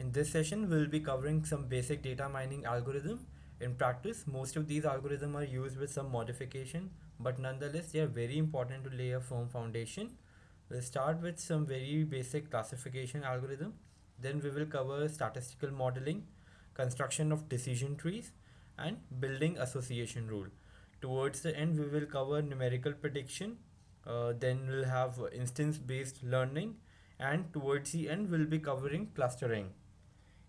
In this session, we'll be covering some basic data mining algorithm. In practice, most of these algorithms are used with some modification, but nonetheless, they are very important to lay a firm foundation. We'll start with some very basic classification algorithm. Then we will cover statistical modeling, construction of decision trees, and building association rule. Towards the end, we will cover numerical prediction. Then we'll have instance-based learning, and towards the end, we'll be covering clustering.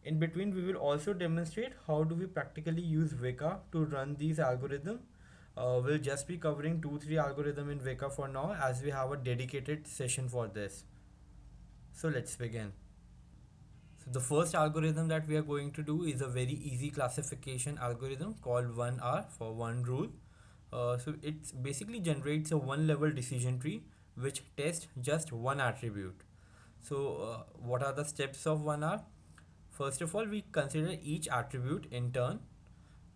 In between, we will also demonstrate how do we practically use Weka to run these algorithms. We'll just be covering 2-3 algorithm in Weka for now, as we have a dedicated session for this. So let's begin. So the first algorithm that we are going to do is a very easy classification algorithm called 1R for one rule. So it basically generates a one level decision tree which tests just one attribute. So what are the steps of 1R? First of all, we consider each attribute in turn.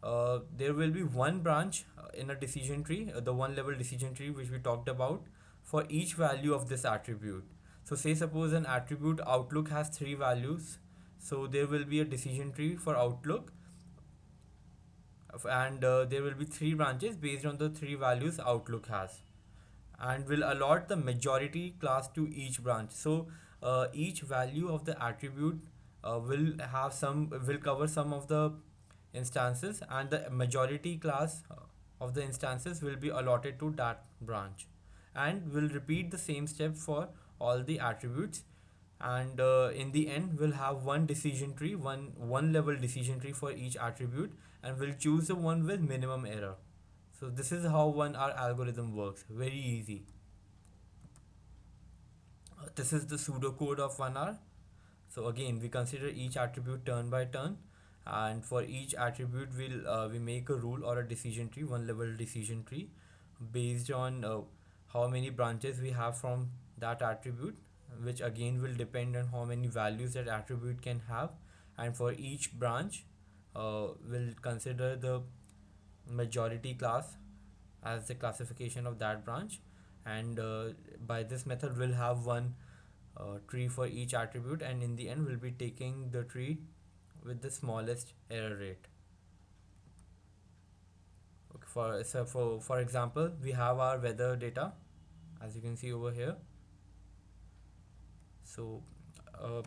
There will be one branch in a decision tree, the one level decision tree which we talked about, for each value of this attribute. So say suppose an attribute outlook has 3 values, so there will be a decision tree for outlook, and there will be 3 branches based on the 3 values outlook has, and will allot the majority class to each branch. So each value of the attribute will cover some of the instances, and the majority class of the instances will be allotted to that branch, and we'll repeat the same step for all the attributes. And in the end, we'll have one decision tree, one level decision tree for each attribute, and we'll choose the one with minimum error. So this is how our algorithm works. Very easy. This is the pseudocode of 1R. So again, we consider each attribute turn by turn, and for each attribute, we make a rule or a decision tree, one level decision tree, based on how many branches we have from that attribute, which again will depend on how many values that attribute can have. And for each branch, we'll consider the majority class as the classification of that branch, and by this method we'll have one tree for each attribute, and in the end we'll be taking the tree with the smallest error rate. Okay, for example, we have our weather data, as you can see over here. So uh,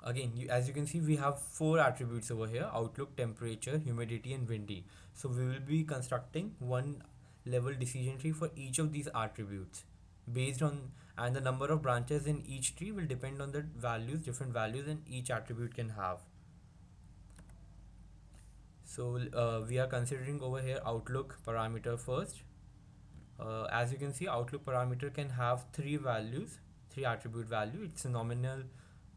again, as you can see, we have 4 attributes over here: outlook, temperature, humidity, and windy. So we will be constructing one level decision tree for each of these attributes based on, and the number of branches in each tree will depend on the different values in each attribute can have. So we are considering over here outlook parameter first. As you can see, outlook parameter can have 3 values, 3 attribute value. It's a nominal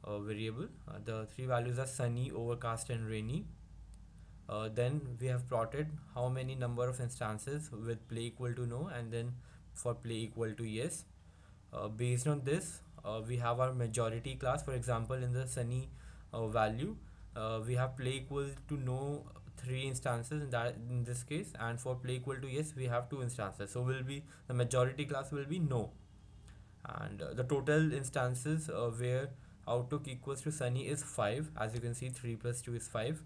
variable. The 3 values are sunny, overcast, and rainy. Then we have plotted how many number of instances with play equal to no, and then for play equal to yes. Based on this, we have our majority class. For example, in the sunny value, we have play equal to no 3 instances in this case, and for play equal to yes we have 2 instances. So will be the majority class will be no, and the total instances where outlook equals to sunny is 5. As you can see, 3 plus 2 is 5,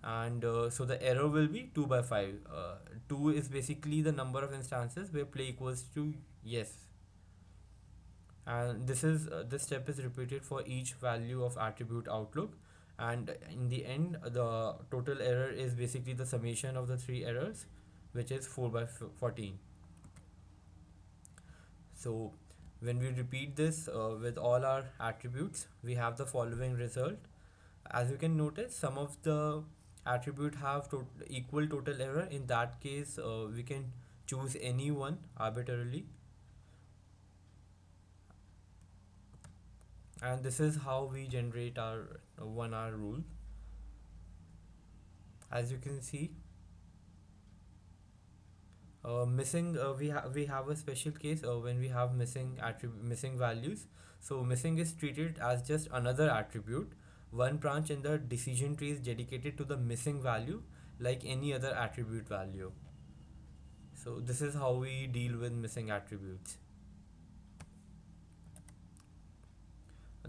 and so the error will be 2 by 5. 2 is basically the number of instances where play equals to yes, and this step is repeated for each value of attribute outlook, and in the end the total error is basically the summation of the 3 errors, which is 4 by 14. So when we repeat this with all our attributes, we have the following result. As you can notice, some of the attribute have equal total error. In that case, we can choose any one arbitrarily, and this is how we generate our 1R rule. As you can see, missing we have a special case when we have missing values. So missing is treated as just another attribute. One branch in the decision tree is dedicated to the missing value, like any other attribute value. So this is how we deal with missing attributes.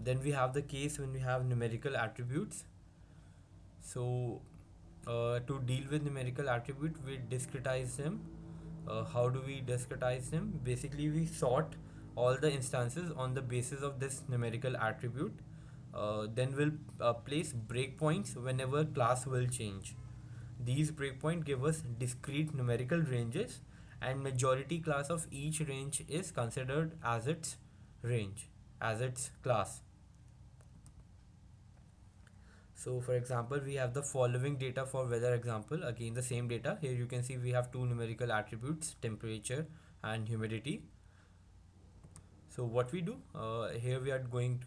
Then we have the case when we have numerical attributes. So to deal with numerical attribute, we discretize them. How do we discretize them? Basically, we sort all the instances on the basis of this numerical attribute. Then we'll place breakpoints whenever class will change. These breakpoints give us discrete numerical ranges, and majority class of each range is considered as its range, as its class. So for example, we have the following data for weather example. Again, the same data. Here you can see we have two numerical attributes, temperature and humidity. So what we do here, we are going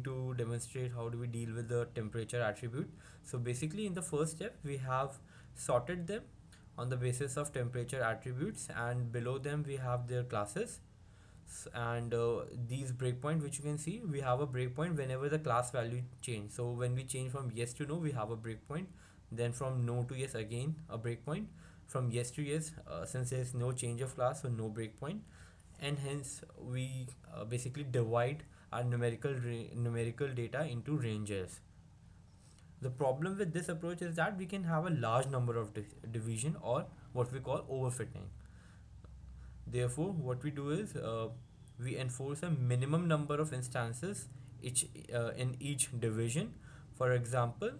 to demonstrate how do we deal with the temperature attribute. So basically, in the first step, we have sorted them on the basis of temperature attributes, and below them we have their classes. And these breakpoint, which you can see, we have a breakpoint whenever the class value change. So when we change from yes to no, we have a breakpoint. Then from no to yes, again a breakpoint. From yes to yes, since there is no change of class, so no breakpoint. And hence we basically divide our numerical data into ranges. The problem with this approach is that we can have a large number of division, or what we call overfitting. Therefore, what we do is we enforce a minimum number of instances in each division. For example,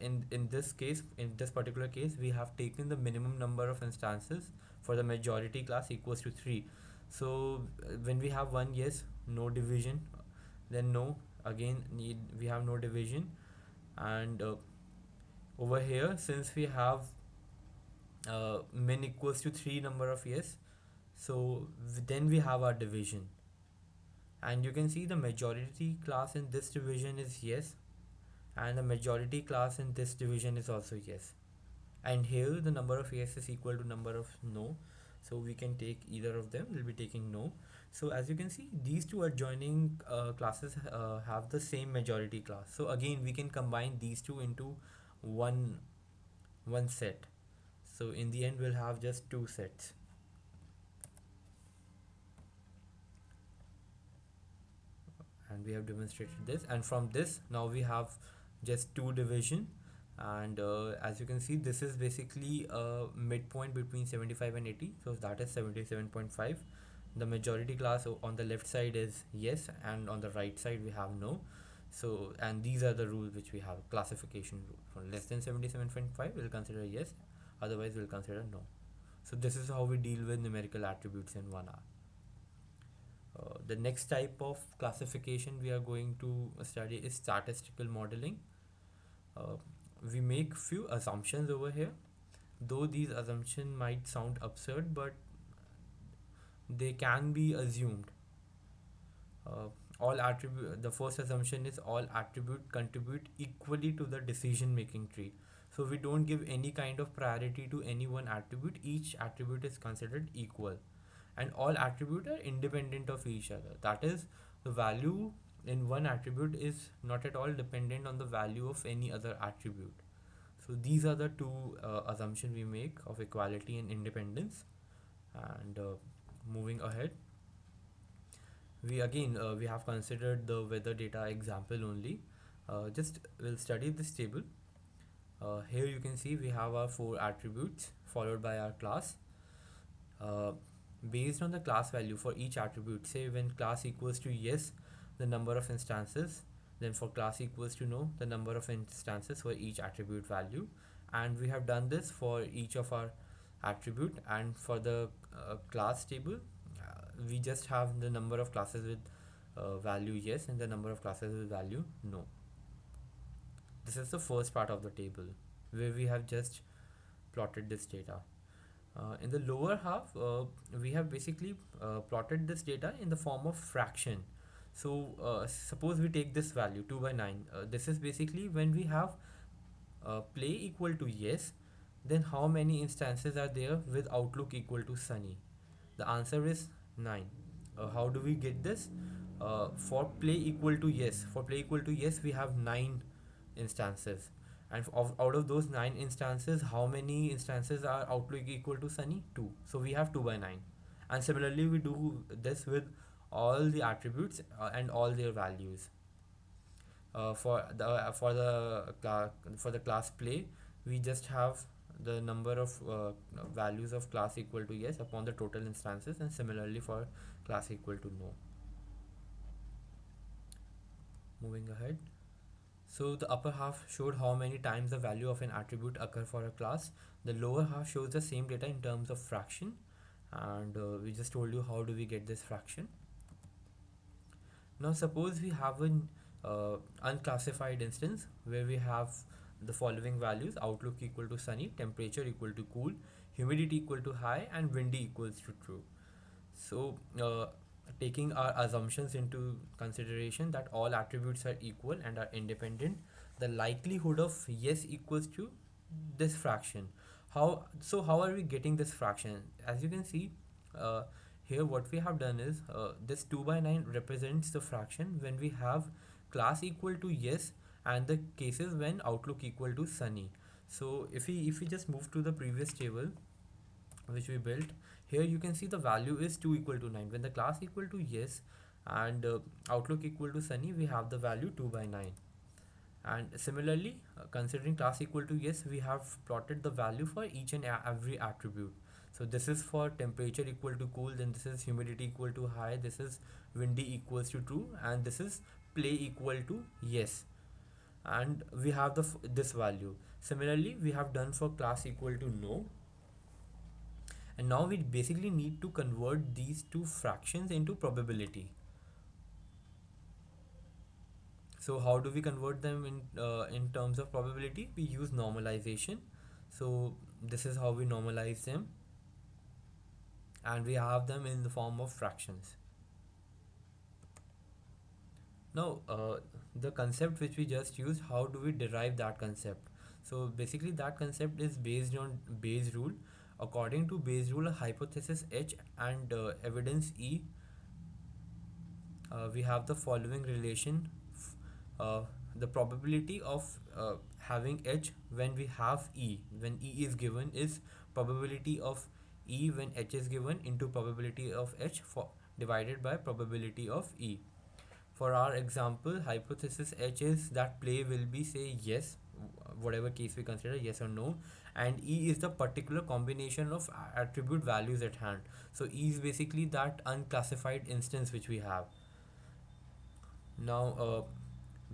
in this case, in this particular case, we have taken the minimum number of instances for the majority class equals to 3. So when we have one yes, no division, then no, again we have no division. And over here, since we have min equals to 3 number of yes, so then we have our division. And you can see the majority class in this division is yes, and the majority class in this division is also yes. And here the number of yes is equal to number of no, so we can take either of them. We'll be taking no. So as you can see, these two adjoining classes have the same majority class. So again, we can combine these two into one set. So in the end, we'll have just two sets. And we have demonstrated this, and from this now we have just two division. And as you can see, this is basically a midpoint between 75 and 80, so that is 77.5. The majority class on the left side is yes, and on the right side we have no. So, and these are the rules which we have. Classification rule: for less than 77.5 we'll consider yes, otherwise we'll consider no. So this is how we deal with numerical attributes in 1R. The next type of classification we are going to study is statistical modeling. Uh, we make few assumptions over here, though these assumptions might sound absurd, but they can be assumed. All attribute The first assumption is all attribute contribute equally to the decision making tree. So we don't give any kind of priority to any one attribute. Each attribute is considered equal, and all attributes are independent of each other. That is, the value in one attribute is not at all dependent on the value of any other attribute. So these are the two assumptions we make of equality and independence. And moving ahead, we have considered the weather data example only. Just we'll study this table. Here you can see we have our 4 attributes followed by our class. Uh, Based on the class value for each attribute, say when class equals to yes, the number of instances, then for class equals to no, the number of instances for each attribute value. And we have done this for each of our attribute. And for the class table, we just have the number of classes with value yes and the number of classes with value no. This is the first part of the table where we have just plotted this data. In the lower half, we have basically plotted this data in the form of fraction. So suppose we take this value 2 by 9. This is basically when we have play equal to yes, then how many instances are there with outlook equal to sunny? The answer is 9. How do we get this? For play equal to yes, we have 9 instances. And out of those 9 instances, how many instances are outlook equal to sunny? 2. So we have 2 by 9. And similarly, we do this with all the attributes and all their values. For the class play, we just have the number of values of class equal to yes upon the total instances, and similarly for class equal to no. Moving ahead. So the upper half showed how many times the value of an attribute occur for a class. The lower half shows the same data in terms of fraction, and we just told you how do we get this fraction. Now suppose we have an unclassified instance where we have the following values: outlook equal to sunny, temperature equal to cool, humidity equal to high, and windy equals to true. So taking our assumptions into consideration that all attributes are equal and are independent, the likelihood of yes equals to this fraction. How are we getting this fraction? As you can see, uh, here what we have done is this 2 by 9 represents the fraction when we have class equal to yes and the cases when outlook equal to sunny. So if we just move to the previous table which we built, here you can see the value is 2 equal to 9. When the class equal to yes and outlook equal to sunny, we have the value 2 by 9. And similarly, considering class equal to yes, we have plotted the value for each and every attribute. So this is for temperature equal to cool, then this is humidity equal to high, this is windy equals to true, and this is play equal to yes. And we have this value. Similarly, we have done for class equal to no, and now we basically need to convert these two fractions into probability. So how do we convert them in terms of probability? We use normalization. So this is how we normalize them, and we have them in the form of fractions. Now the concept which we just used, how do we derive that concept? So basically that concept is based on Bayes rule. According to Bayes rule, a hypothesis H and evidence E, we have the following relation. Uh, the probability of having H when we have E, when E is given, is probability of E when H is given into probability of H for divided by probability of E. For our example, hypothesis H is that play will be, say, yes, whatever case we consider, yes or no, and E is the particular combination of attribute values at hand. So E is basically that unclassified instance which we have. Now,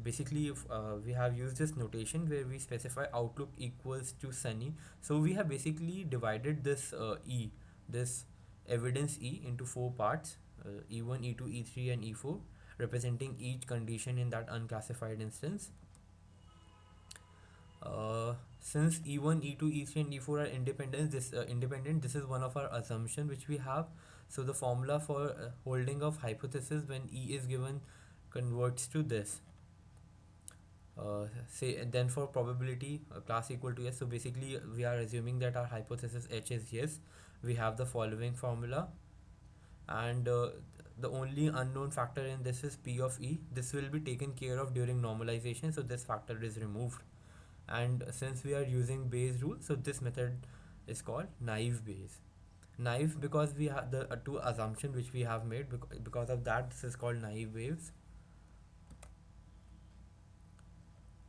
basically, if we have used this notation where we specify outlook equals to sunny. So we have basically divided this this evidence E into four parts: E1, E2, E3, and E4, representing each condition in that unclassified instance. Since E1, E2, E3, and E4 are independent, this is one of our assumption which we have. So the formula for holding of hypothesis when E is given converts to this. Say then for probability class equal to yes. So basically we are assuming that our hypothesis H is yes. We have the following formula, and the only unknown factor in this is P of E. This will be taken care of during normalization, so this factor is removed. And since we are using Bayes rule, so this method is called naive Bayes. Naive because we have the two assumption which we have made, because of that this is called naive Bayes.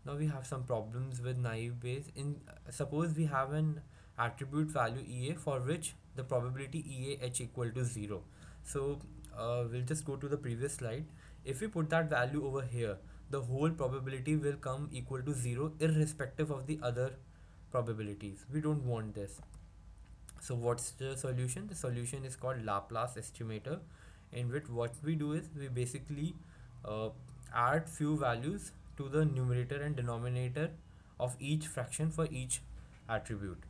Now we have some problems with naive Bayes. In suppose we have an attribute value EA for which the probability EA H equal to 0. So we'll just go to the previous slide. If we put that value over here, the whole probability will come equal to 0 irrespective of the other probabilities. We don't want this. So what's the solution? The solution is called Laplace estimator, in which what we do is we basically uh, add few values to the numerator and denominator of each fraction for each attribute.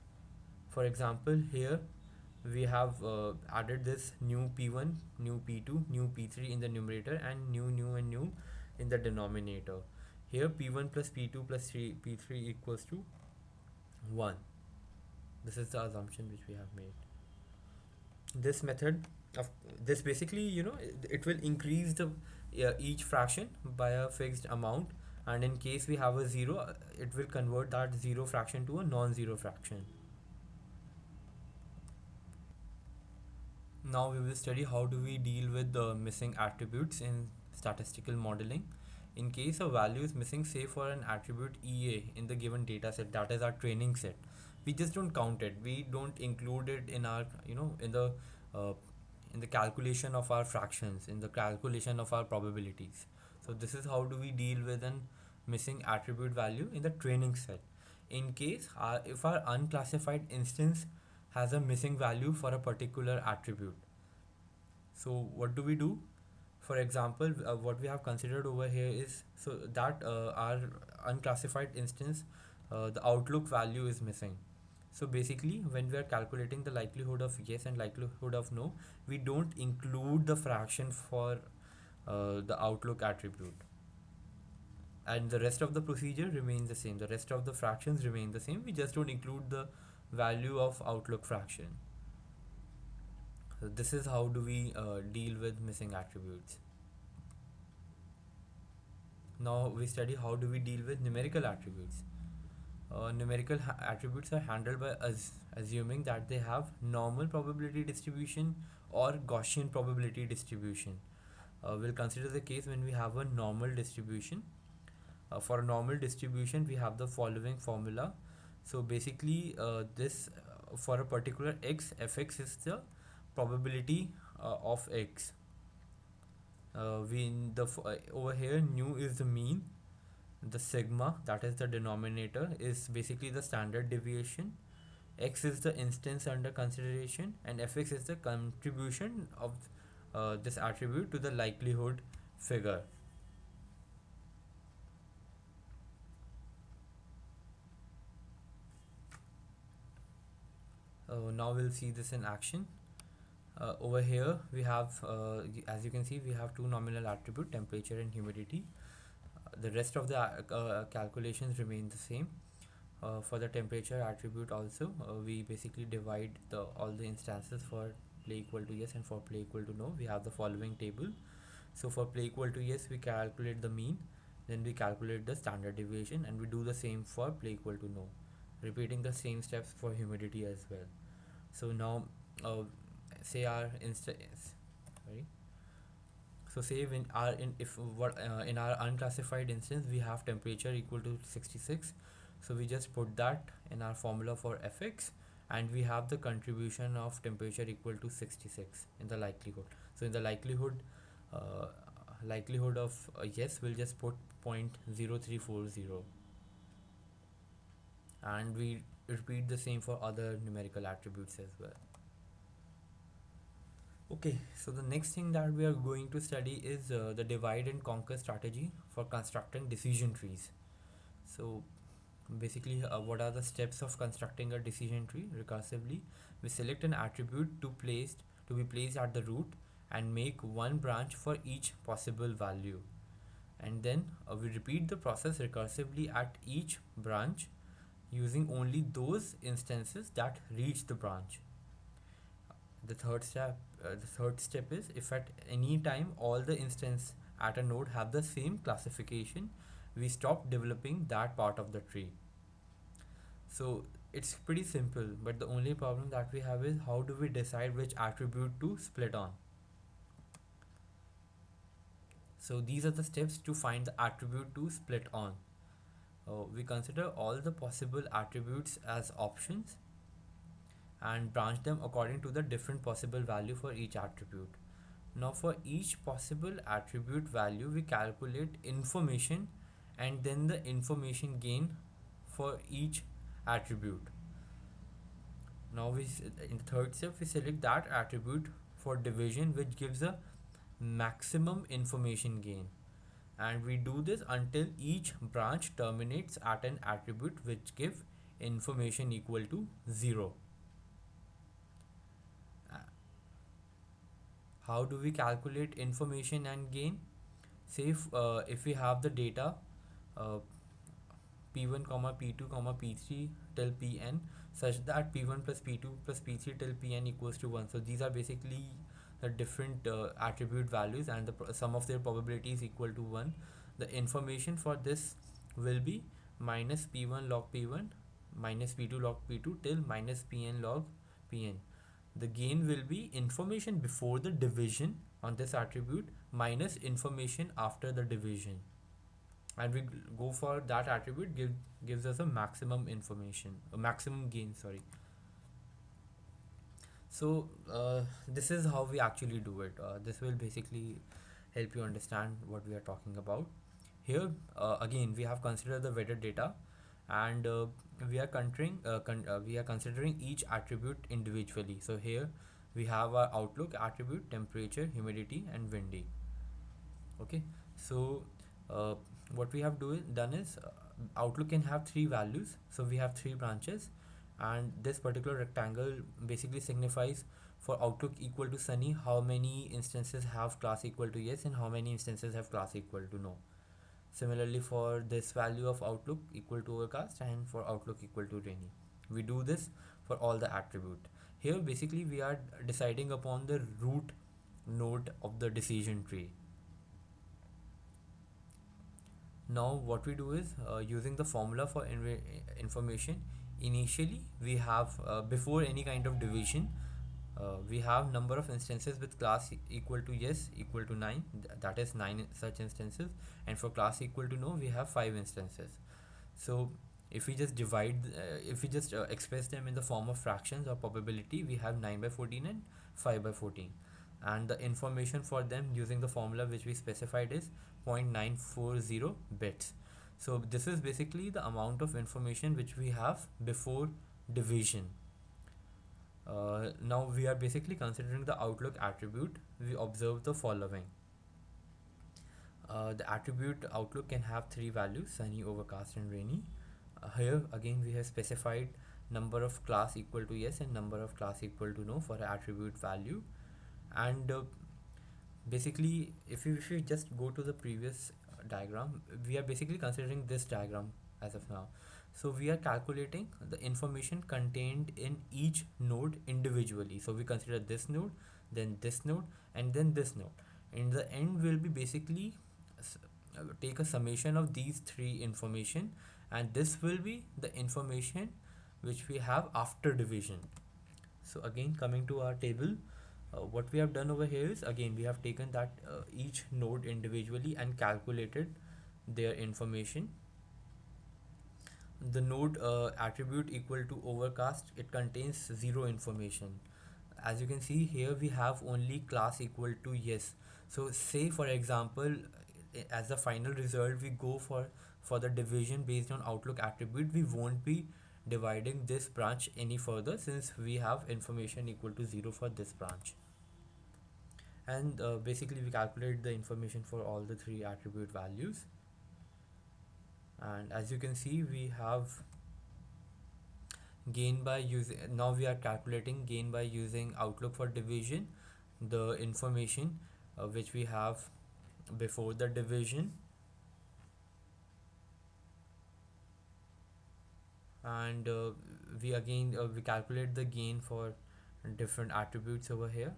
For example, here we have added this new p1, new p2, new p3 in the numerator, and new and new in the denominator. Here p1 plus p2 plus p3 equals to 1. This is the assumption which we have made. This method of this basically, it will increase the each fraction by a fixed amount, and in case we have a 0, it will convert that 0 fraction to a non-zero fraction. Now we will study how do we deal with the missing attributes in statistical modeling. In case a value is missing, say for an attribute EA in the given data set, that is our training set, we just don't count it. We don't include it in our, uh, in the calculation of our fractions, in the calculation of our probabilities. So this is how do we deal with an missing attribute value in the training set. In case if our unclassified instance has a missing value for a particular attribute, so what do we do? For example, what we have considered over here is so that our unclassified instance, the outlook value is missing. So basically, when we are calculating the likelihood of yes and likelihood of no, we don't include the fraction for the outlook attribute. And the rest of the procedure remains the same. The rest of the fractions remain the same. We just don't include the value of outlook fraction. So this is how do we deal with missing attributes. Now we study how do we deal with numerical attributes. Numerical attributes are handled by assuming that they have normal probability distribution or Gaussian probability distribution. We'll consider the case when we have a normal distribution. For a normal distribution, we have the following formula. So basically, this for a particular x, fx is the probability of x. We in the over here, nu is the mean, the sigma, that is the denominator, is basically the standard deviation, x is the instance under consideration, and fx is the contribution of this attribute to the likelihood figure. Now we'll see this in action. Over here we have, as you can see, we have two nominal attribute, temperature and humidity. The rest of the calculations remain the same. For the temperature attribute also, we basically divide all the instances for play equal to yes and for play equal to no. We have the following table. So for play equal to yes, we calculate the mean, then we calculate the standard deviation, and we do the same for play equal to no, repeating the same steps for humidity as well. So now, say our instance, sorry. So say when our in our unclassified instance we have temperature equal to 66, so we just put that in our formula for fx, and we have the contribution of temperature equal to 66 in the likelihood. So in the uh, likelihood of yes, we'll just put 0.0340, and we repeat the same for other numerical attributes as well. Okay, so the next thing that we are going to study is the divide and conquer strategy for constructing decision trees. So basically, what are the steps of constructing a decision tree recursively? We select an attribute to be placed at the root and make one branch for each possible value, and then we repeat the process recursively at each branch using only those instances that reach the branch. The third step is, if at any time all the instances at a node have the same classification, we stop developing that part of the tree. So it's pretty simple, but the only problem that we have is how do we decide which attribute to split on. So these are the steps to find the attribute to split on. We consider all the possible attributes as options and branch them according to the different possible value for each attribute. Now for each possible attribute value, we calculate information and then the information gain for each attribute. Now in the third step, we select that attribute for division which gives a maximum information gain, and we do this until each branch terminates at an attribute which gives information equal to 0. How do we calculate information and gain? Say if we have the data uh, p1 comma p2 comma p3 till pn, such that p1 plus p2 plus p3 till pn equals to 1. So these are basically the different attribute values, and the sum of their probability is equal to 1. The information for this will be minus p1 log p1 minus p2 log p2 till minus pn log pn. The gain will be information before the division on this attribute minus information after the division. and we go for that attribute gives us a maximum information, a maximum gain, sorry. So this is how we actually do it. This will basically help you understand what we are talking about. Here again we have considered the weather data, and we are considering each attribute individually. So here we have our outlook attribute, temperature, humidity, and windy. Okay, so uh, what we have done is outlook can have three values, so we have three branches, and this particular rectangle basically signifies for outlook equal to sunny how many instances have class equal to yes and how many instances have class equal to no. Similarly, for this value of outlook equal to overcast and for outlook equal to rainy, we do this for all the attribute. Here basically we are deciding upon the root node of the decision tree. Now what we do is using the formula for information. Initially we have before any kind of division, we have number of instances with class equal to yes equal to 9, that is 9 such instances, and for class equal to no we have 5 instances. So if we just express them in the form of fractions or probability, we have 9 by 14 and 5 by 14, and the information for them using the formula which we specified is 0.940 bits. So this is basically the amount of information which we have before division. Now we are basically considering the outlook attribute. We observe the following. The attribute outlook can have three values: sunny, overcast, and rainy. Here again we have specified number of class equal to yes and number of class equal to no for attribute value. And basically if you just go to the previous diagram, we are basically considering this diagram as of now. So we are calculating the information contained in each node individually. So we consider this node, then this node, and then this node. In the end we'll be basically take a summation of these three information, and this will be the information which we have after division. So again coming to our table, what we have done over here is again we have taken that each node individually and calculated their information. The node attribute equal to overcast, it contains zero information. As you can see here we have only class equal to yes. So say for example as the final result we go for the division based on outlook attribute, we won't be dividing this branch any further since we have information equal to 0 for this branch. And basically we calculate the information for all the three attribute values, and as you can see we have gain by using, now we are calculating gain by using outlook for division, the information which we have before the division, and we calculate the gain for different attributes over here.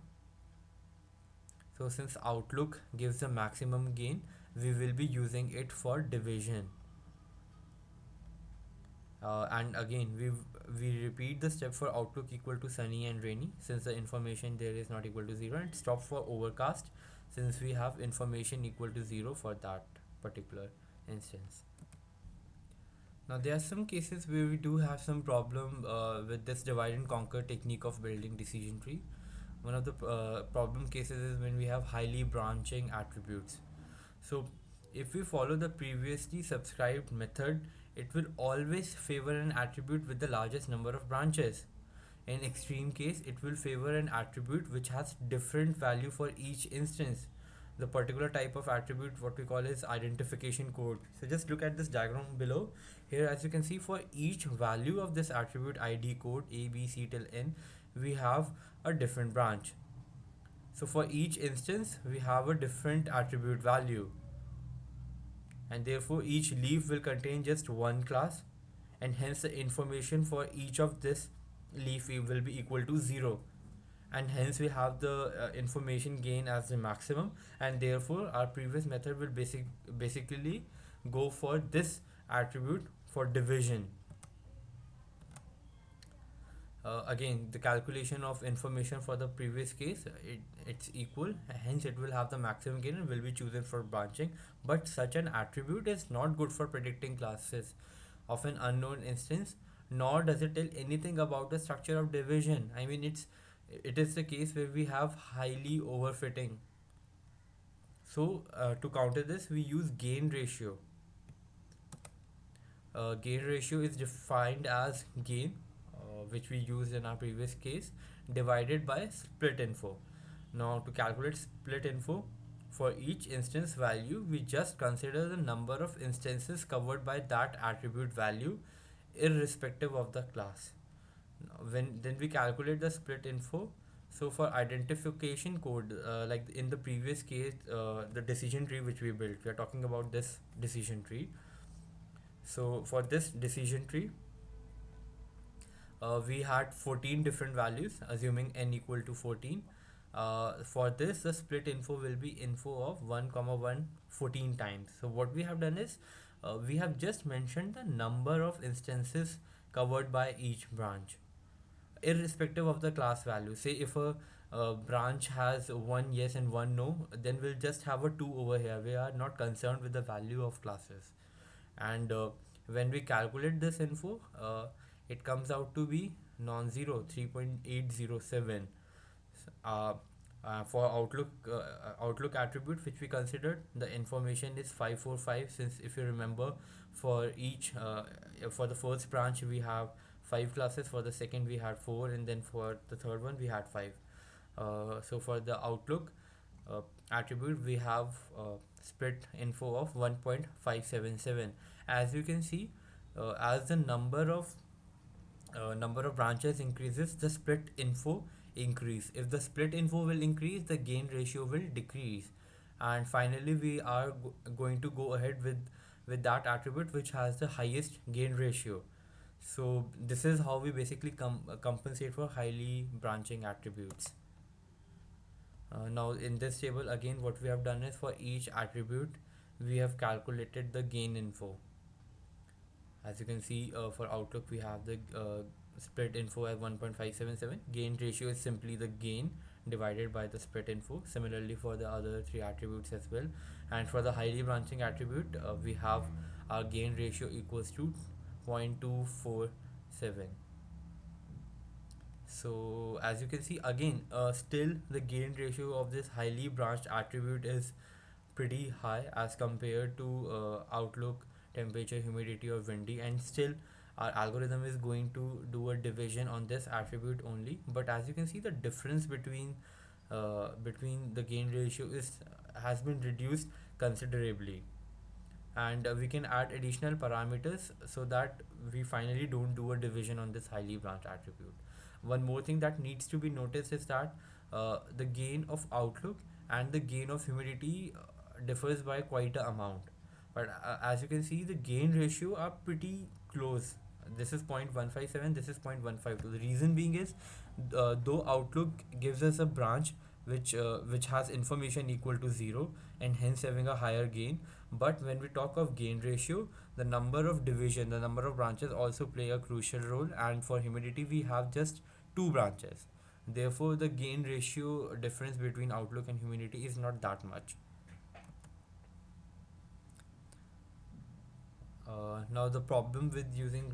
So since outlook gives the maximum gain, we will be using it for division. And again we repeat the step for outlook equal to sunny and rainy since the information there is not equal to 0, and stop for overcast since we have information equal to 0 for that particular instance. Now there are some cases where we do have some problem with this divide and conquer technique of building decision tree. One of the problem cases is when we have highly branching attributes. So if we follow the previously subscribed method, it will always favor an attribute with the largest number of branches. In extreme case, it will favor an attribute which has different value for each instance. The particular type of attribute what we call is identification code. So just look at this diagram below. Here as you can see, for each value of this attribute ID code A, B, C till N, we have a different branch. So for each instance, we have a different attribute value, and therefore each leaf will contain just one class, and hence the information for each of this leaf will be equal to 0, and hence we have the information gain as the maximum, and therefore our previous method will basically go for this attribute for division. Again, the calculation of information for the previous case, it's equal, hence it will have the maximum gain and will be chosen for branching. But such an attribute is not good for predicting classes of an unknown instance, nor does it tell anything about the structure of division. I mean, it is the case where we have highly overfitting. So to counter this, we use gain ratio. Gain ratio is defined as gain, which we used in our previous case, divided by split info. Now, to calculate split info, for each instance value, we just consider the number of instances covered by that attribute value, irrespective of the class. When then we calculate the split info. So for identification code, like in the previous case, the decision tree which we built, we are talking about this decision tree. So for this decision tree, we had 14 different values, assuming n equal to 14. For this, the split info will be info of 1 comma 1 14 times. So what we have done is, we have just mentioned the number of instances covered by each branch, irrespective of the class value. Say if a branch has one yes and one no, then we'll just have a 2 over here. We are not concerned with the value of classes. And when we calculate this info, it comes out to be non-zero 3.807. uh, for outlook attribute which we considered, the information is 545, since if you remember, for each for the first branch we have 5 classes, for the second we had 4, and then for the third one we had 5. So for the outlook attribute, we have split info of 1.577. As you can see, as the number of branches increases, the split info increase. If the split info will increase, the gain ratio will decrease. And finally, we are going to go ahead with that attribute which has the highest gain ratio. So this is how we basically compensate for highly branching attributes. Now in this table, again, what we have done is, for each attribute we have calculated the gain info. As you can see, for outlook we have the split info at 1.577. Gain ratio is simply the gain divided by the split info. Similarly for the other three attributes as well. And for the highly branching attribute, we have our gain ratio equals to 0.247. So as you can see, again, still the gain ratio of this highly branched attribute is pretty high as compared to outlook, temperature, humidity, or windy, and still our algorithm is going to do a division on this attribute only. But as you can see, the difference between the gain ratio is has been reduced considerably. And we can add additional parameters so that we finally don't do a division on this highly branched attribute. One more thing that needs to be noticed is that the gain of outlook and the gain of humidity differs by quite a amount. But as you can see, the gain ratio are pretty close. This is 0.157, this is 0.152. The reason being is, though outlook gives us a branch which has information equal to 0 and hence having a higher gain, but when we talk of gain ratio, the number of division, the number of branches also play a crucial role, and for humidity we have just 2 branches. Therefore, the gain ratio difference between outlook and humidity is not that much. Now the problem with using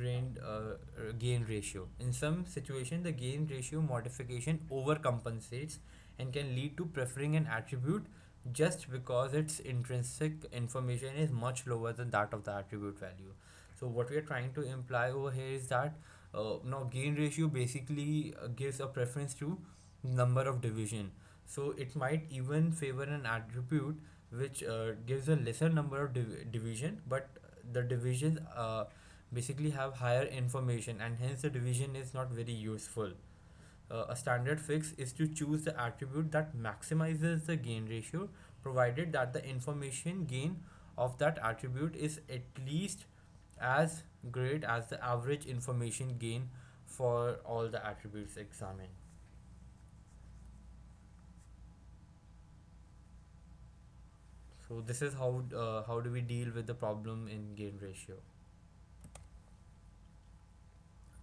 gain ratio. In some situation, the gain ratio modification overcompensates and can lead to preferring an attribute just because its intrinsic information is much lower than that of the attribute value. So what we are trying to imply over here is that now gain ratio basically gives a preference to number of division. So it might even favor an attribute which gives a lesser number of division, but the divisions basically have higher information, and hence the division is not very useful. A standard fix is to choose the attribute that maximizes the gain ratio, provided that the information gain of that attribute is at least as great as the average information gain for all the attributes examined. So this is how do we deal with the problem in gain ratio.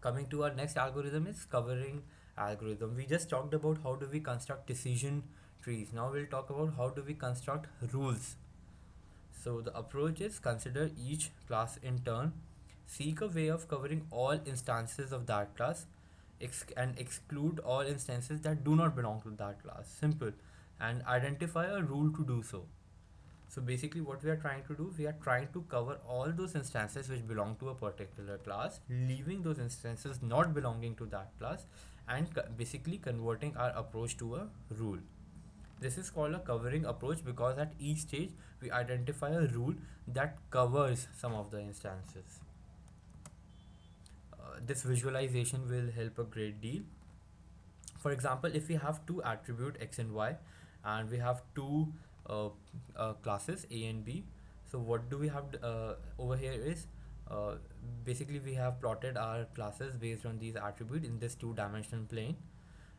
Coming to our next algorithm is covering algorithm. We just talked about how do we construct decision trees. Now we'll talk about how do we construct rules. So the approach is consider each class in turn, seek a way of covering all instances of that class, and exclude all instances that do not belong to that class. Simple. And identify a rule to do so. So basically what we are trying to do, we are trying to cover all those instances which belong to a particular class, leaving those instances not belonging to that class, and basically converting our approach to a rule. This is called a covering approach because at each stage we identify a rule that covers some of the instances. This visualization will help a great deal. For example, if we have two attribute x and y, and we have two uh, classes a and b, so what do we have over here is uh, basically we have plotted our classes based on these attributes in this two-dimensional plane.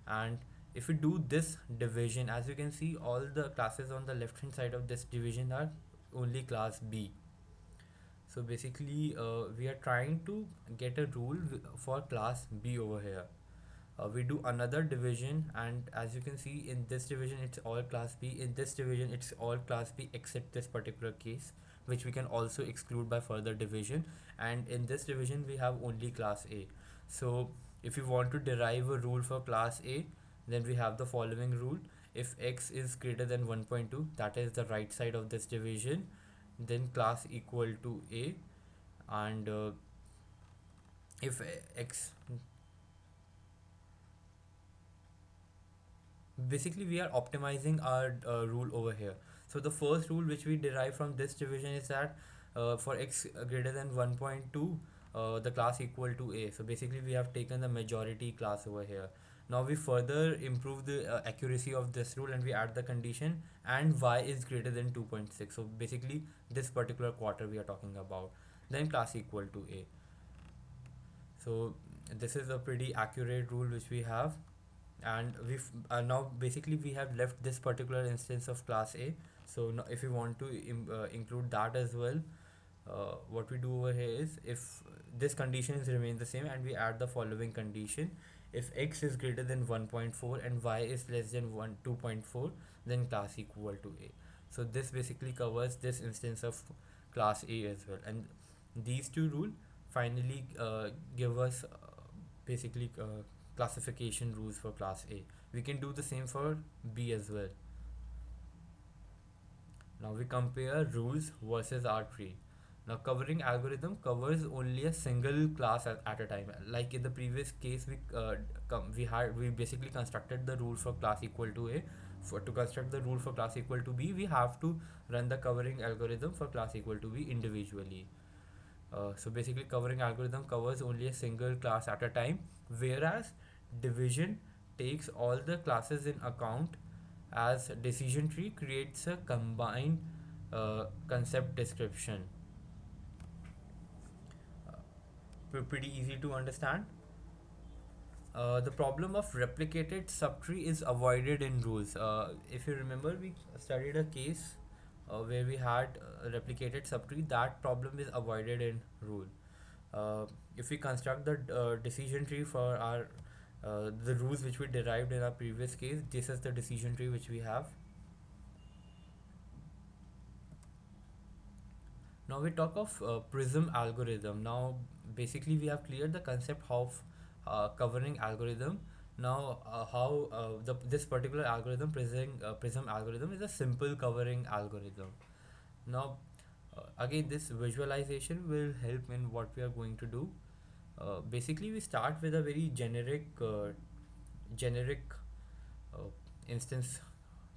And if we do this division, as you can see, all the classes on the left hand side of this division are only class b. So basically we are trying to get a rule for class b over here. We do another division, and as you can see, in this division it's all class b, in this division it's all class b except this particular case, which we can also exclude by further division. And in this division we have only class a. So if you want to derive a rule for class a, then we have the following rule. If x is greater than 1.2, that is the right side of this division, then class equal to a. And if x, basically we are optimizing our rule over here. So the first rule which we derive from this division is that for x greater than 1.2, the class equal to a. So basically we have taken the majority class over here. Now we further improve the accuracy of this rule, and we add the condition and y is greater than 2.6. So basically this particular quarter we are talking about, then class equal to a. So this is a pretty accurate rule which we have. And we've now basically we have left this particular instance of class a. So now if we want to include that as well, what we do over here is, if this conditions remain the same, and we add the following condition: if x is greater than 1.4 and y is less than 2.4, then class equal to a. So this basically covers this instance of class a as well. And these two rule finally give us basically classification rules for class A. We can do the same for B as well. Now we compare rules versus our tree. Now covering algorithm covers only a single class at a time. Like in the previous case, we basically constructed the rule for class equal to A. For to construct the rule for class equal to B, we have to run the covering algorithm for class equal to B individually. So basically covering algorithm covers only a single class at a time, whereas division takes all the classes in account, as decision tree creates a combined concept description. Pretty easy to understand. The problem of replicated subtree is avoided in rules. If you remember, we studied a case where we had replicated subtree. That problem is avoided in rule. If we construct the decision tree for our the rules which we derived in our previous case, this is the decision tree which we have. Now we talk of prism algorithm. Now basically we have cleared the concept of covering algorithm. Now how this particular algorithm, prism algorithm, is a simple covering algorithm. Now again, this visualization will help in what we are going to do. Basically we start with a very generic uh, instance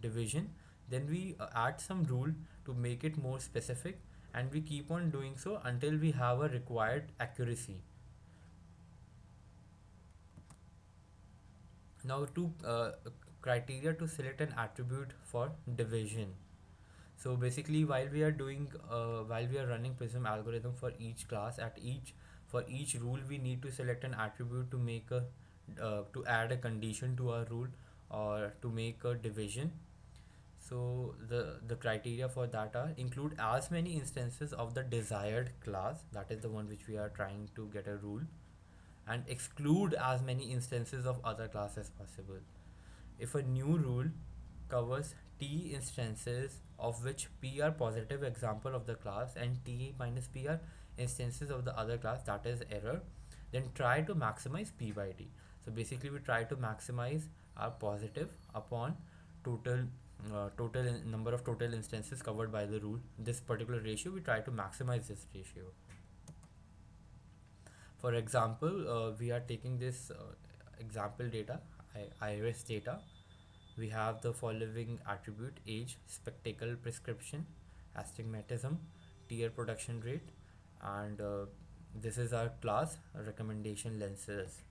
division. Then we add some rule to make it more specific, and we keep on doing so until we have a required accuracy. Now two criteria to select an attribute for division. So basically while we are running prism algorithm for each class, for each rule we need to select an attribute to make a to add a condition to our rule, or to make a division. So the criteria for that are: include as many instances of the desired class, that is the one which we are trying to get a rule, and exclude as many instances of other class as possible. If a new rule covers t instances of which p are positive example of the class and t minus p are instances of the other class, that is error, then try to maximize p by t. So basically we try to maximize our positive upon number of total instances covered by the rule. This particular ratio, we try to maximize this ratio. For example, we are taking this example data, iris data. We have the following attribute: age, spectacle prescription, astigmatism, tear production rate, and this is our class recommendation lenses.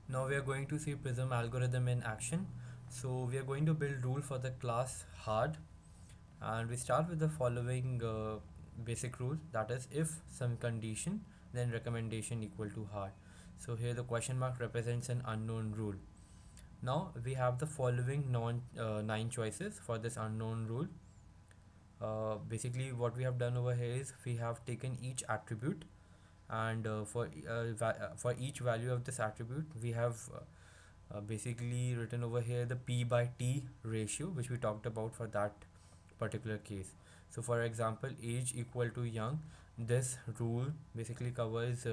Now we are going to see prism algorithm in action. So we are going to build rule for the class hard, and we start with the following basic rule, that is, if some condition, then recommendation equal to hard. So here the question mark represents an unknown rule. Now we have the following 9 choices for this unknown rule. Basically what we have done over here is we have taken each attribute, and for each value of this attribute we have basically written over here the p by t ratio which we talked about for that particular case. So for example, age equal to young, this rule basically covers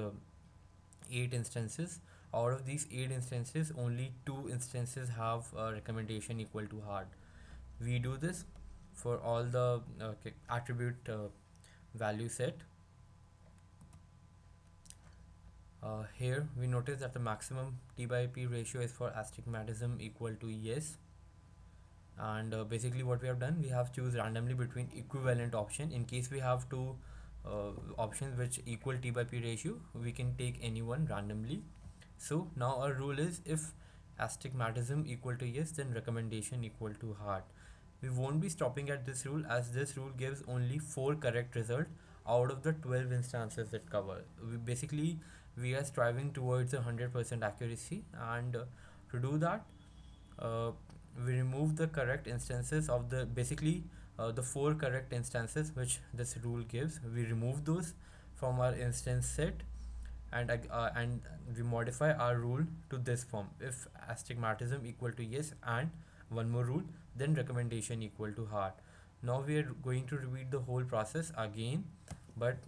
8 instances. Out of these 8 instances, only 2 instances have a recommendation equal to hard. We do this for all the attribute value set. Here we notice that the maximum t by p ratio is for astigmatism equal to yes, and basically what we have done, we have choose randomly between equivalent option. In case we have two options which equal t by p ratio, we can take any one randomly. So now our rule is, if astigmatism equal to yes, then recommendation equal to hard. We won't be stopping at this rule, as this rule gives only 4 correct result out of the 12 instances it cover. We are striving towards 100% accuracy, and to do that, uh, we remove the correct instances of the 4 correct instances which this rule gives. We remove those from our instance set, and we modify our rule to this form: if astigmatism equal to yes and one more rule, then recommendation equal to hard. Now we are going to repeat the whole process again, but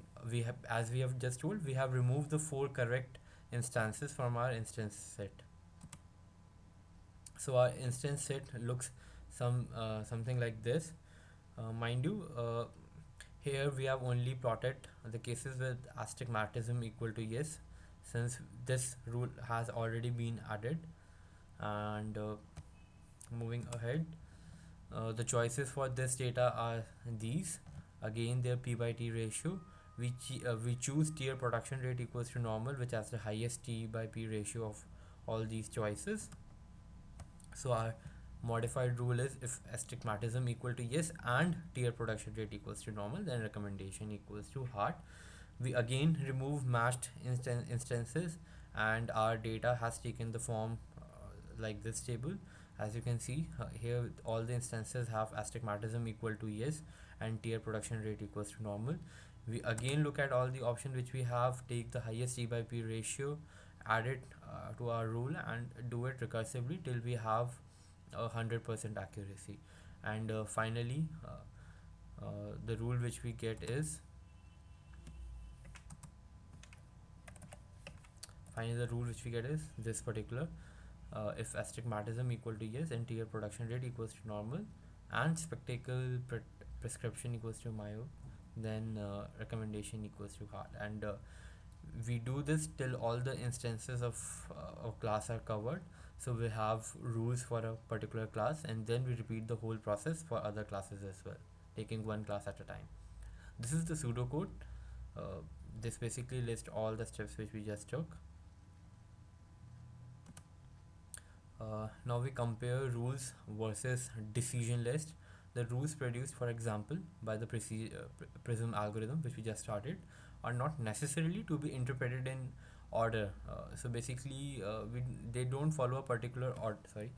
as we have just told, we have removed the 4 correct instances from our instance set. So our instance set looks something like this. Mind you, here we have only plotted the cases with astigmatism equal to yes, since this rule has already been added. And moving ahead, the choices for this data are these. Again, their p by t ratio. We choose tear production rate equals to normal, which has the highest t by p ratio of all these choices. So our modified rule is, if astigmatism equal to yes and tear production rate equals to normal, then recommendation equals to hard. We again remove matched instances, and our data has taken the form like this table. As you can see here, all the instances have astigmatism equal to yes and tear production rate equals to normal. We again look at all the options which we have, take the highest t by p ratio, add it to our rule, and do it recursively till we have 100% accuracy. And finally, the rule which we get is this particular: if astigmatism equal to yes and tear production rate equals to normal and spectacle prescription equals to myo, then recommendation equals to hard. And we do this till all the instances of a class are covered. So we have rules for a particular class, and then we repeat the whole process for other classes as well, taking one class at a time. This is the pseudocode. uh, this basically lists all the steps which we just took. Now we compare rules versus decision list. The rules produced, for example, by the prism algorithm which we just started, are not necessarily to be interpreted in order. So basically, they don't follow a particular order. Sorry,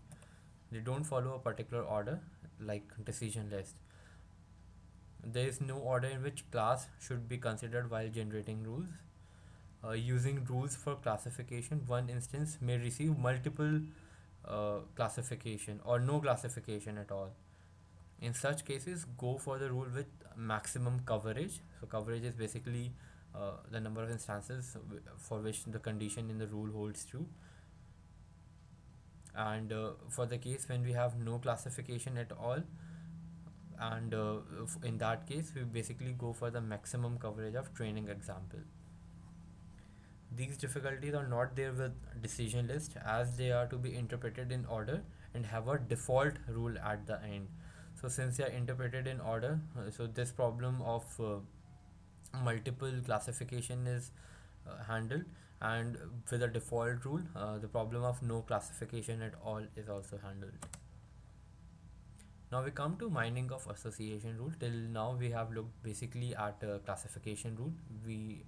they don't follow a particular order like decision list. There is no order in which class should be considered while generating rules. Using rules for classification, one instance may receive multiple classification or no classification at all. In such cases, go for the rule with maximum coverage. So coverage is basically the number of instances for which the condition in the rule holds true. And for the case when we have no classification at all, and in that case we basically go for the maximum coverage of training example. These difficulties are not there with decision list, as they are to be interpreted in order and have a default rule at the end. So since they are interpreted in order, so this problem of multiple classification is handled, and with a default rule, the problem of no classification at all is also handled. Now we come to mining of association rule. Till now we have looked basically at classification rule. We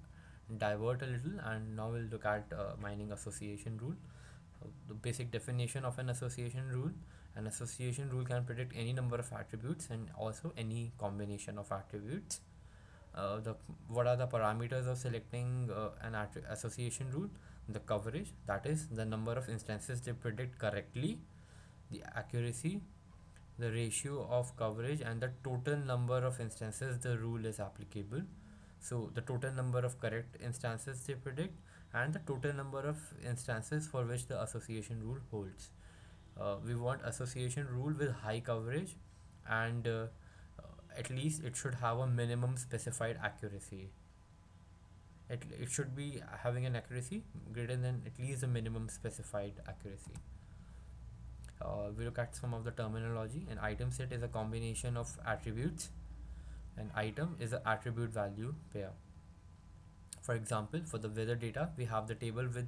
divert a little and now we'll look at mining association rule. The basic definition of an association rule: an association rule can predict any number of attributes and also any combination of attributes. The What are the parameters of selecting an association rule? The coverage, that is the number of instances they predict correctly; the accuracy, the ratio of coverage; and the total number of instances the rule is applicable. So the total number of correct instances they predict and the total number of instances for which the association rule holds. We want association rule with high coverage, and at least it should have a minimum specified accuracy. It should be having an accuracy greater than at least the minimum specified accuracy. We look at some of the terminology. An item set is a combination of attributes. An item is an attribute value pair. For example, for the weather data, we have the table with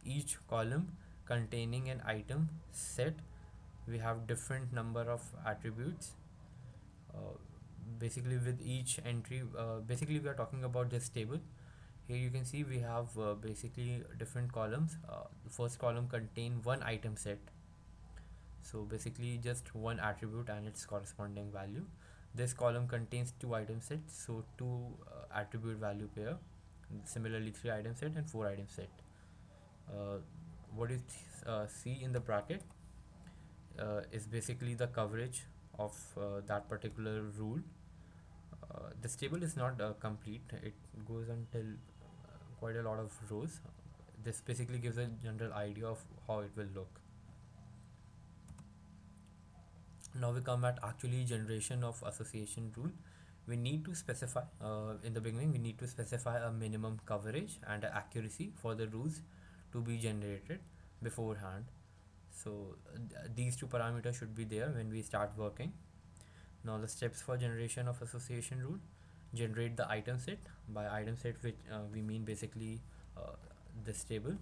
each column containing an item set. We have different number of attributes. Uh, Basically, with each entry, basically we are talking about this table. Here you can see we have basically different columns. The first column contain one item set, so basically just one attribute and its corresponding value. This column contains two item sets, so two attribute value pair. Similarly, three item set and four item set. uh, what you see in the bracket is basically the coverage of that particular rule. This table is not complete, it goes until quite a lot of rows. This basically gives a general idea of how it will look. Now we come at actually generation of association rule. We need to specify in the beginning, we need to specify a minimum coverage and accuracy for the rules to be generated beforehand. So these two parameters should be there when we start working. Now the steps for generation of association rule: generate the item set. By item set, which we mean basically uh, this table.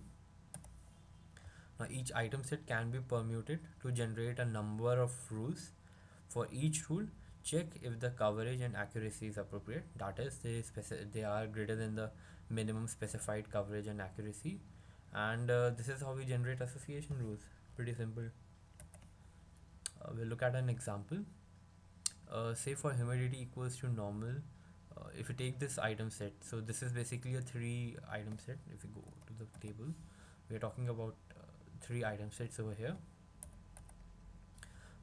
Now each item set can be permuted to generate a number of rules. For each rule, check if the coverage and accuracy is appropriate. That is, they are greater than the minimum specified coverage and accuracy. And this is how we generate association rules. Pretty simple. We'll look at an example. Say for humidity equals to normal, if you take this item set, so this is basically a three item set. If you go to the table, we are talking about three item sets over here.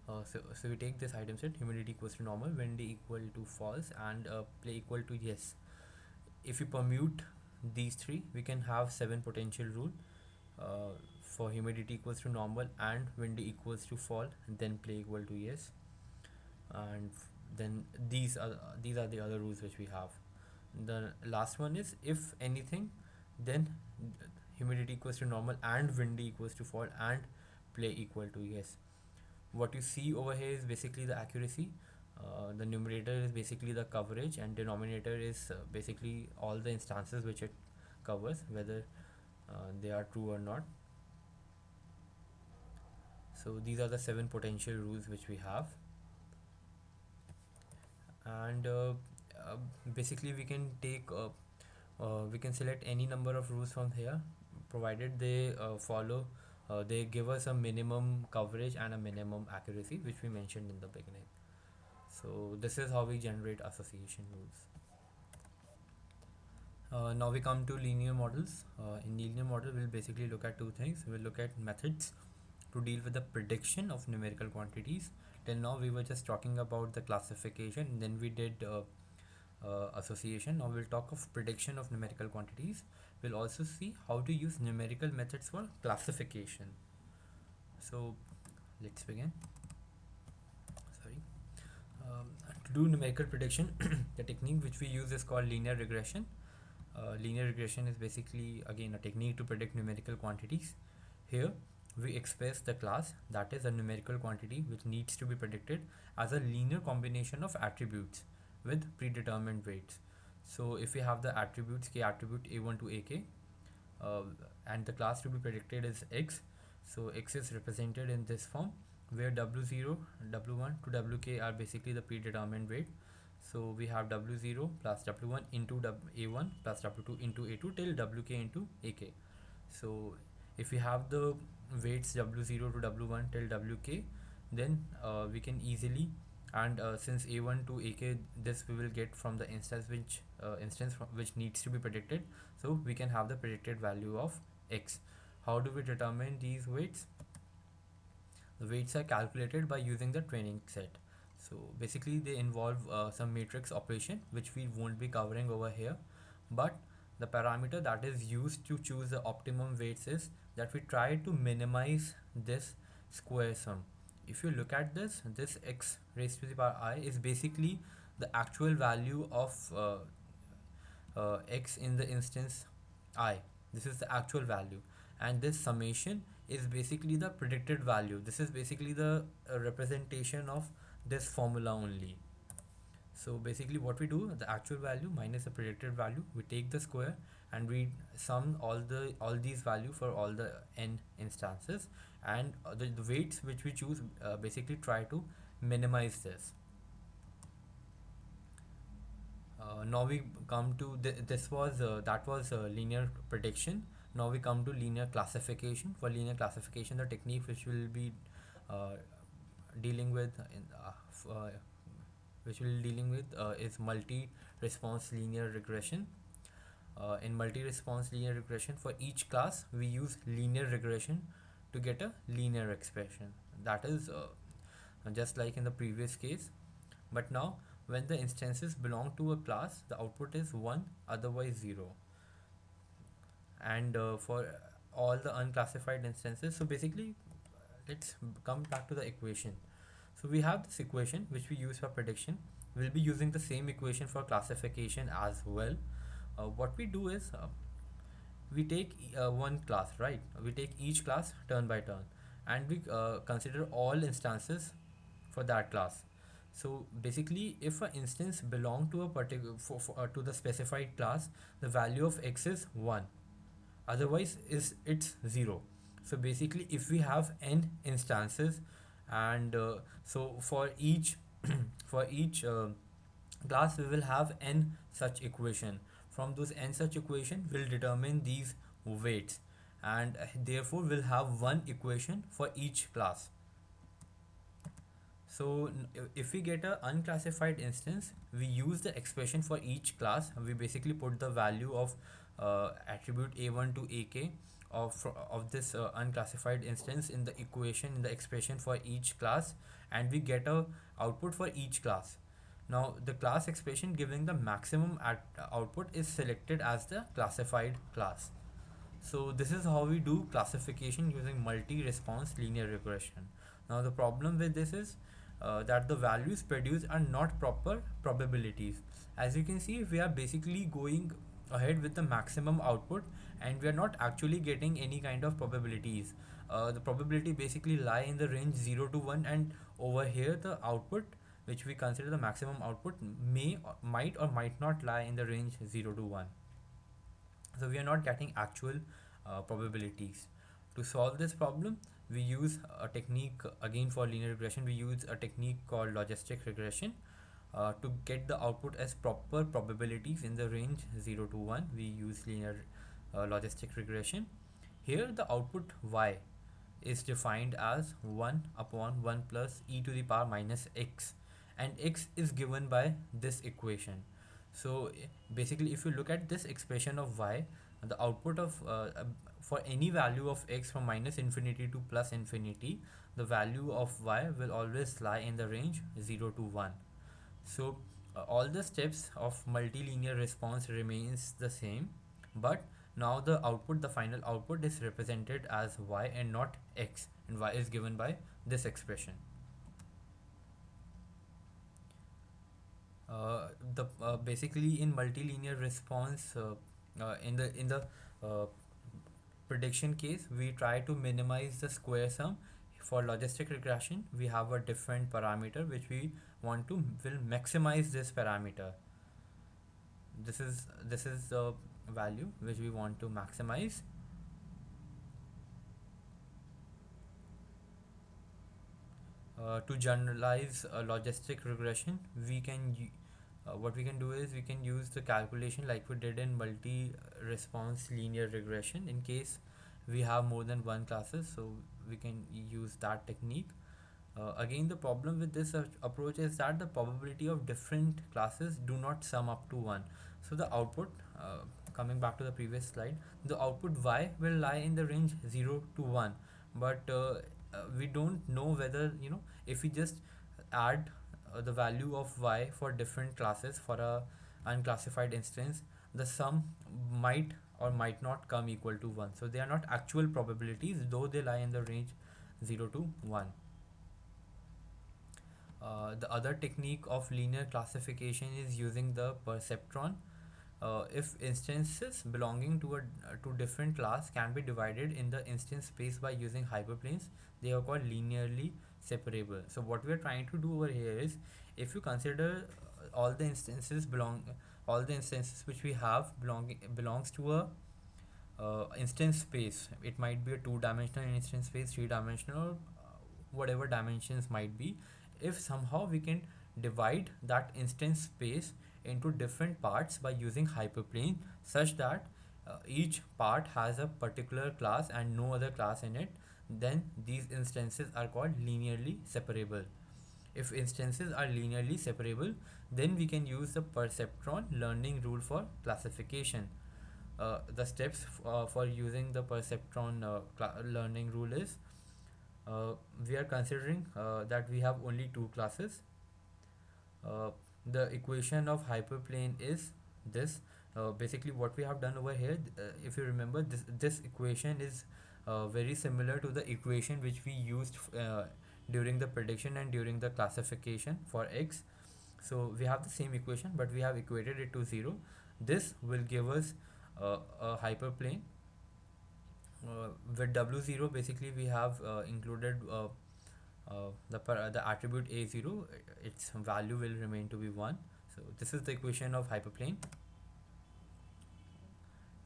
So we take this item set: humidity equals to normal, windy equal to false, and play equal to yes. If you permute these three, we can have seven potential rule. For humidity equals to normal and windy equals to fall, and then play equal to yes. And then these are the other rules which we have. The last one is, if anything, then humidity equals to normal and windy equals to fall and play equal to yes. What you see over here is basically the accuracy. The numerator is basically the coverage, and denominator is basically all the instances which it covers, whether they are true or not. So these are the seven potential rules which we have. And basically we can select any number of rules from here, provided they follow they give us a minimum coverage and a minimum accuracy, which we mentioned in the beginning. So this is how we generate association rules. Now we come to linear models. In linear model, we'll basically look at two things. We'll look at methods to deal with the prediction of numerical quantities. Till now, we were just talking about the classification. Then we did association. Now we'll talk of prediction of numerical quantities. We'll also see how to use numerical methods for classification. So let's begin. Sorry. To do numerical prediction, the technique which we use is called linear regression. Linear regression is basically again a technique to predict numerical quantities. Here we express the class, that is a numerical quantity which needs to be predicted, as a linear combination of attributes with predetermined weights. So if we have the attributes k attribute a1 to ak, uh, and the class to be predicted is x, so x is represented in this form where w0, w1 to wk are basically the predetermined weight. So we have w0 plus w1 into a1 plus w2 into a2 till wk into ak. So if we have the weights w0 to w1 till wk, then we can easily, and since a1 to ak, this we will get from the instance which needs to be predicted, so we can have the predicted value of x. How do we determine these weights? The weights are calculated by using the training set. So basically they involve some matrix operation which we won't be covering over here, but the parameter that is used to choose the optimum weights is that we try to minimize this square sum. If you look at this x raised to the power I is basically the actual value of x in the instance I. This is the actual value, and this summation is basically the predicted value. This is basically the representation of this formula only. So basically what we do, the actual value minus the predicted value, we take the square and we sum all these value for all the n instances, and the weights which we choose basically try to minimize this. Now we come to this was that was linear prediction. Now we come to linear classification. For linear classification, the technique which will be uh, dealing with is multi-response linear regression. In multi-response linear regression, for each class we use linear regression to get a linear expression. That is just like in the previous case, but now when the instances belong to a class, the output is 1, otherwise 0. And for all the unclassified instances, so basically let's come back to the equation. So we have this equation which we use for prediction. We'll be using the same equation for classification as well. What we do is we take one class, right? We take each class turn by turn, and we consider all instances for that class. So basically, if an instance belong to a particular to the specified class, the value of x is 1. Otherwise, it's 0. So basically, if we have n instances, and so for each for each class we will have n such equation. From those n such equation, we'll determine these weights, and therefore we'll have one equation for each class. So if we get a unclassified instance, we use the expression for each class. We basically put the value of attribute a1 to ak of this unclassified instance in the equation, in the expression for each class, and we get a output for each class. Now the class expression giving the maximum output is selected as the classified class. So this is how we do classification using multi-response linear regression. Now the problem with this is that the values produced are not proper probabilities. As you can see, we are basically going ahead with the maximum output, and we are not actually getting any kind of probabilities. The probability basically lie in the range 0 to 1, and over here the output which we consider the maximum output might or might not lie in the range 0 to 1. So we are not getting actual probabilities. To solve this problem, we use a technique, again for linear regression we use a technique called logistic regression. To get the output as proper probabilities in the range 0 to 1, we use linear logistic regression. Here the output y is defined as 1 upon 1 plus e to the power minus x, and x is given by this equation. So basically, if you look at this expression of y, the output of for any value of x from minus infinity to plus infinity, the value of y will always lie in the range 0 to 1. So all the steps of multilinear response remains the same, but now the final output is represented as y and not x, and y is given by this expression. The Basically in multilinear response, in the uh, prediction case, we try to minimize the square sum. For logistic regression, we have a different parameter which we want to will maximize this parameter. This is the value which we want to maximize. To generalize a logistic regression, what we can do is we can use the calculation like we did in multi-response linear regression. In case we have more than one classes, so we can use that technique. Again, the problem with this approach is that the probability of different classes do not sum up to 1. So the output, coming back to the previous slide, the output y will lie in the range 0 to 1. But we don't know whether, if we just add the value of y for different classes for a unclassified instance, the sum might or might not come equal to 1. So they are not actual probabilities, though they lie in the range 0 to 1. The other technique of linear classification is using the perceptron. If instances belonging to different class can be divided in the instance space by using hyperplanes, they are called linearly separable. So what we are trying to do over here is, if you consider all the instances which we have belongs to a instance space. It might be a two-dimensional instance space, three-dimensional, or whatever dimensions might be. If somehow we can divide that instance space into different parts by using hyperplane, such that each part has a particular class and no other class in it, then these instances are called linearly separable. If instances are linearly separable, then we can use the perceptron learning rule for classification. The steps for using the perceptron learning rule is, uh, we are considering that we have only two classes. uh, the equation of hyperplane is this. Basically what we have done over here, if you remember, this equation is very similar to the equation which we used during the prediction and during the classification for x. So we have the same equation, but we have equated it to 0. This will give us a hyperplane. With w0, basically we have included the attribute a0. Its value will remain to be 1. So this is the equation of hyperplane.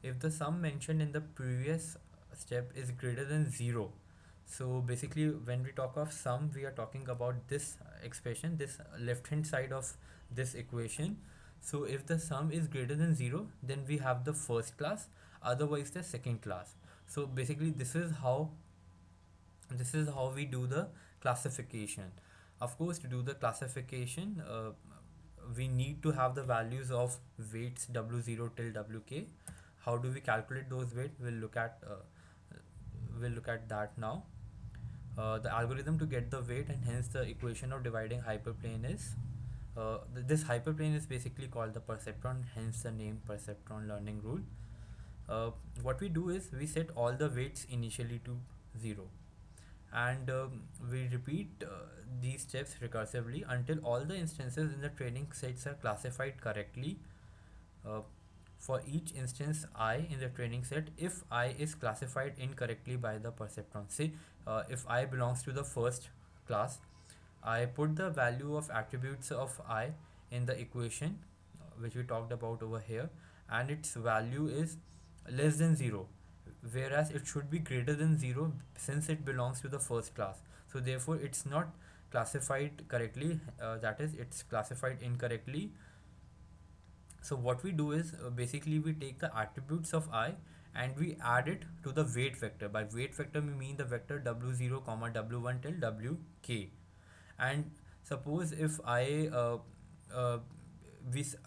If the sum mentioned in the previous step is greater than 0, so basically when we talk of sum, we are talking about this expression, this left hand side of this equation. So if the sum is greater than 0, then we have the first class, otherwise the second class. So basically this is how we do the classification. Of course, to do the classification, we need to have the values of weights w0 till wk. How do we calculate those weights? We'll look at that now. The algorithm to get the weight, and hence the equation of dividing hyperplane is, this hyperplane is basically called the perceptron, hence the name perceptron learning rule. What we do is we set all the weights initially to 0, and we repeat these steps recursively until all the instances in the training sets are classified correctly. uh, for each instance I in the training set, if I is classified incorrectly by the perceptron, say if I belongs to the first class, I put the value of attributes of I in the equation which we talked about over here, and its value is less than 0, whereas it should be greater than 0 since it belongs to the first class. So therefore it's not classified correctly, that is, it's classified incorrectly. So what we do is, basically we take the attributes of I and we add it to the weight vector. By weight vector we mean the vector w0 comma w1 till wk. And suppose if I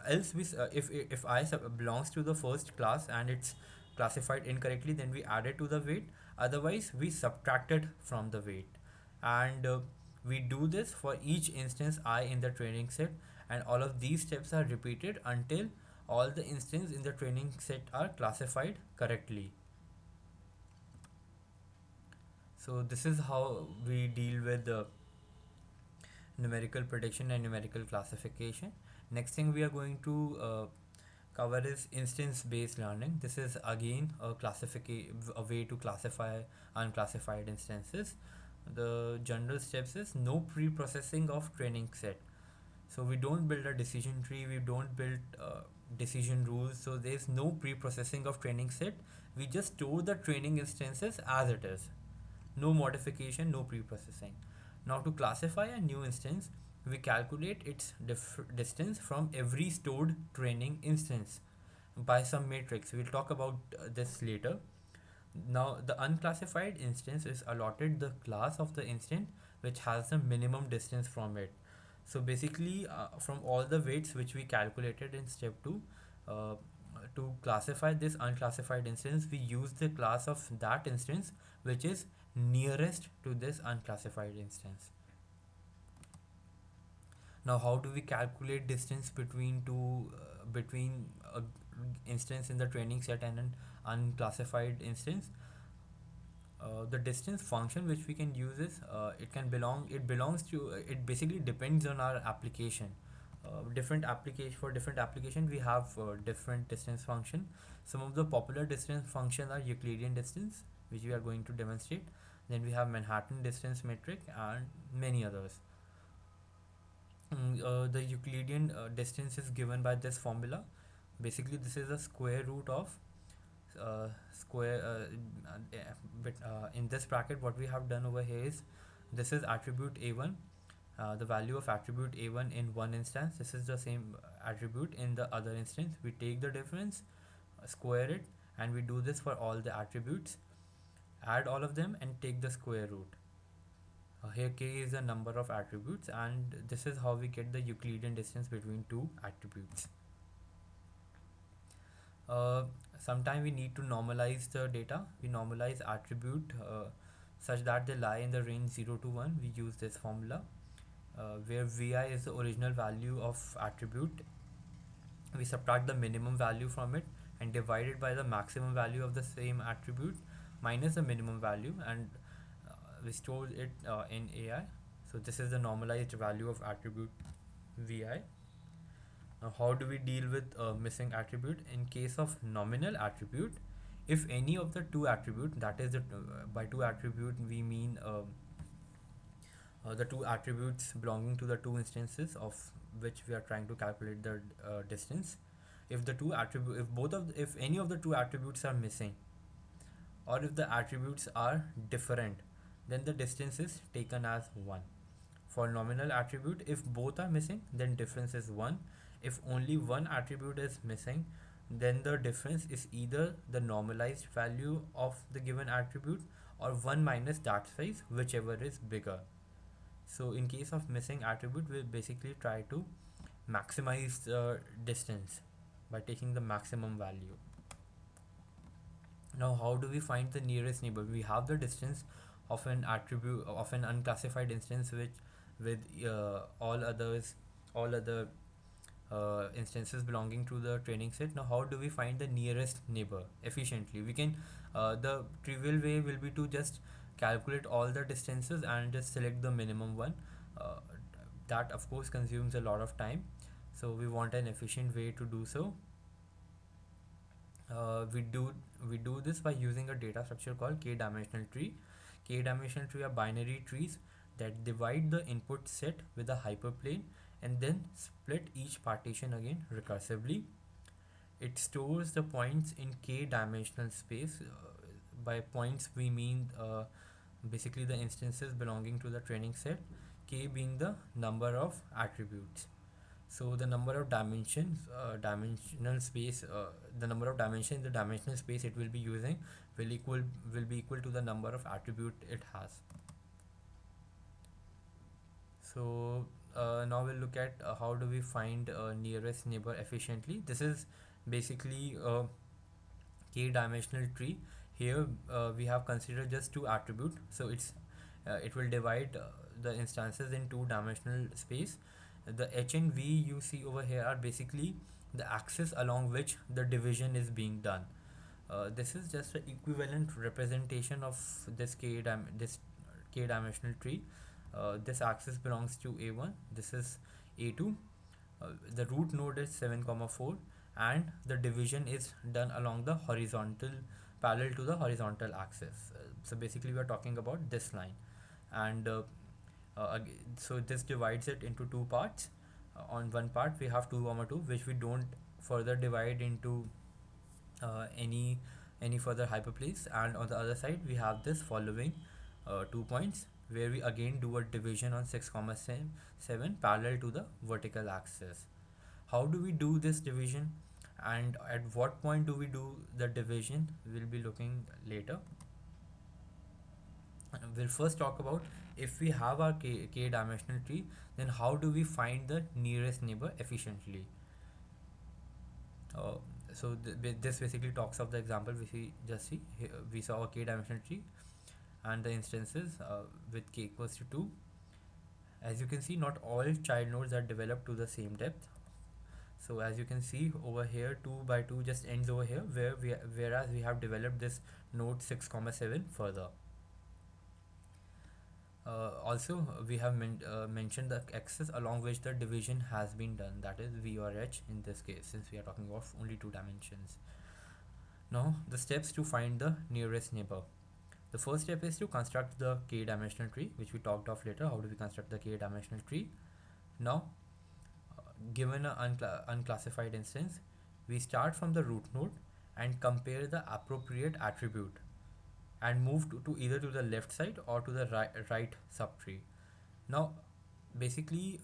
else if belongs to the first class and it's classified incorrectly, then we add it to the weight. Otherwise we subtract it from the weight. And we do this for each instance I in the training set, and all of these steps are repeated until all the instances in the training set are classified correctly. So this is how we deal with the numerical prediction and numerical classification. Next thing we are going to cover is instance based learning. This is again a way to classify unclassified instances. The general steps is no pre-processing of training set. So we don't build a decision tree, we don't build decision rules, so there's no pre-processing of training set. We just store the training instances as it is, no modification, no pre-processing. Now to classify a new instance, we calculate its distance from every stored training instance by some matrix. We'll talk about this later. Now the unclassified instance is allotted the class of the instance which has the minimum distance from it. So basically from all the weights which we calculated in step 2, uh, to classify this unclassified instance, we use the class of that instance which is nearest to this unclassified instance. Now how do we calculate distance between between a instance in the training set and an unclassified instance? The distance function which we can use is it belongs to it basically depends on our application. Different application For different application we have different distance function. Some of the popular distance functions are Euclidean distance, which we are going to demonstrate. Then we have Manhattan distance metric and many others. The Euclidean distance is given by this formula. Basically this is the square root of square but in this bracket what we have done over here is, this is attribute a1, the value of attribute a1 in one instance. This is the same attribute in the other instance. We take the difference, square it, and we do this for all the attributes, add all of them and take the square root. Here k is the number of attributes, and this is how we get the Euclidean distance between two attributes. Uh, Sometimes we need to normalize the data. We normalize attribute such that they lie in the range 0 to 1. We use this formula where vi is the original value of attribute. We subtract the minimum value from it and divide it by the maximum value of the same attribute minus the minimum value, and we store it in AI. So this is the normalized value of attribute vi. Now, how do we deal with missing attribute? In case of nominal attribute, if any of the two attribute, that is by two attribute we mean the two attributes belonging to the two instances of which we are trying to calculate the distance. If the two attribute, if any of the two attributes are missing, or if the attributes are different, then the distance is taken as 1. For nominal attribute, if both are missing, then difference is 1. If only one attribute is missing, then the difference is either the normalized value of the given attribute or 1 minus that size, whichever is bigger. So in case of missing attribute, we basically try to maximize the distance by taking the maximum value. Now how do we find the nearest neighbor? We have the distance of an attribute of an unclassified instance which with all other instances belonging to the training set. Now how do we find the nearest neighbor efficiently? We can the trivial way will be to just calculate all the distances and just select the minimum one. uh, that of course consumes a lot of time, so we want an efficient way to do so. We do this by using a data structure called k-dimensional tree. K-dimensional tree are binary trees that divide the input set with a hyperplane and then split each partition again recursively. It stores the points in k-dimensional space. By points we mean basically the instances belonging to the training set, k being the number of attributes. So the number of dimensions, dimensional space, the number of dimensions in the dimensional space it will be using will be equal to the number of attribute it has. So now we'll look at how do we find nearest neighbor efficiently. This is basically a k-dimensional tree. Here we have considered just two attributes, so it will divide the instances in two-dimensional space. The h and v you see over here are basically the axis along which the division is being done. This is just an equivalent representation of this k-dimensional tree. This axis belongs to a1. This is a2. The root node is 7 comma 4, and the division is done along the horizontal, parallel to the horizontal axis. So basically we are talking about this line, and so this divides it into two parts. On one part we have 2 comma 2, which we don't further divide into uh, any any further hyperplanes, and on the other side we have this following 2 points where we again do a division on 6 comma 7 parallel to the vertical axis. How do we do this division, and at what point do we do the division, we'll be looking later. We'll first talk about, if we have our k dimensional tree, then how do we find the nearest neighbor efficiently. uh, so this basically talks of the example which we just see here. We saw a k dimensional tree and the instances with k equals to 2. As you can see, not all child nodes are developed to the same depth. So as you can see over here, 2 by 2 just ends over here, whereas we have developed this node 6 comma 7 further. Also we have mentioned the axis along which the division has been done, that is v or h in this case, since we are talking about only two dimensions. Now the steps to find the nearest neighbor. The first step is to construct the k dimensional tree, which we talked of later. How do we construct the k dimensional tree? Now given an unclassified instance, we start from the root node and compare the appropriate attribute and move to either to the left side or to the right subtree. Now basically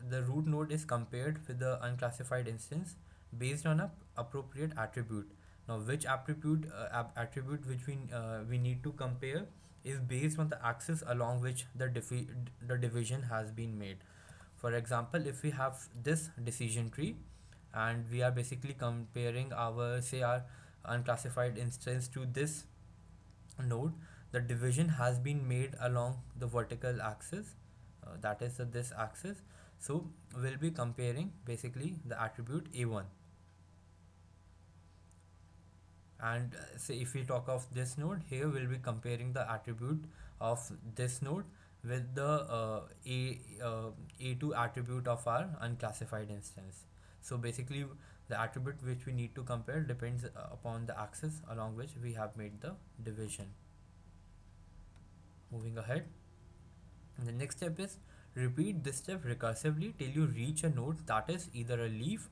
the root node is compared with the unclassified instance based on a appropriate attribute. Now which attribute which we need to compare is based on the axis along which the division has been made. For example, if we have this decision tree and we are basically comparing our unclassified instance to this node, the division has been made along the vertical axis, that is this axis. So we'll be comparing basically the attribute a1, and say if we talk of this node here, we'll be comparing the attribute of this node with the a2 attribute of our unclassified instance. So basically the attribute which we need to compare depends upon the axis along which we have made the division. Moving ahead, the next step is repeat this step recursively till you reach a node that is either a leaf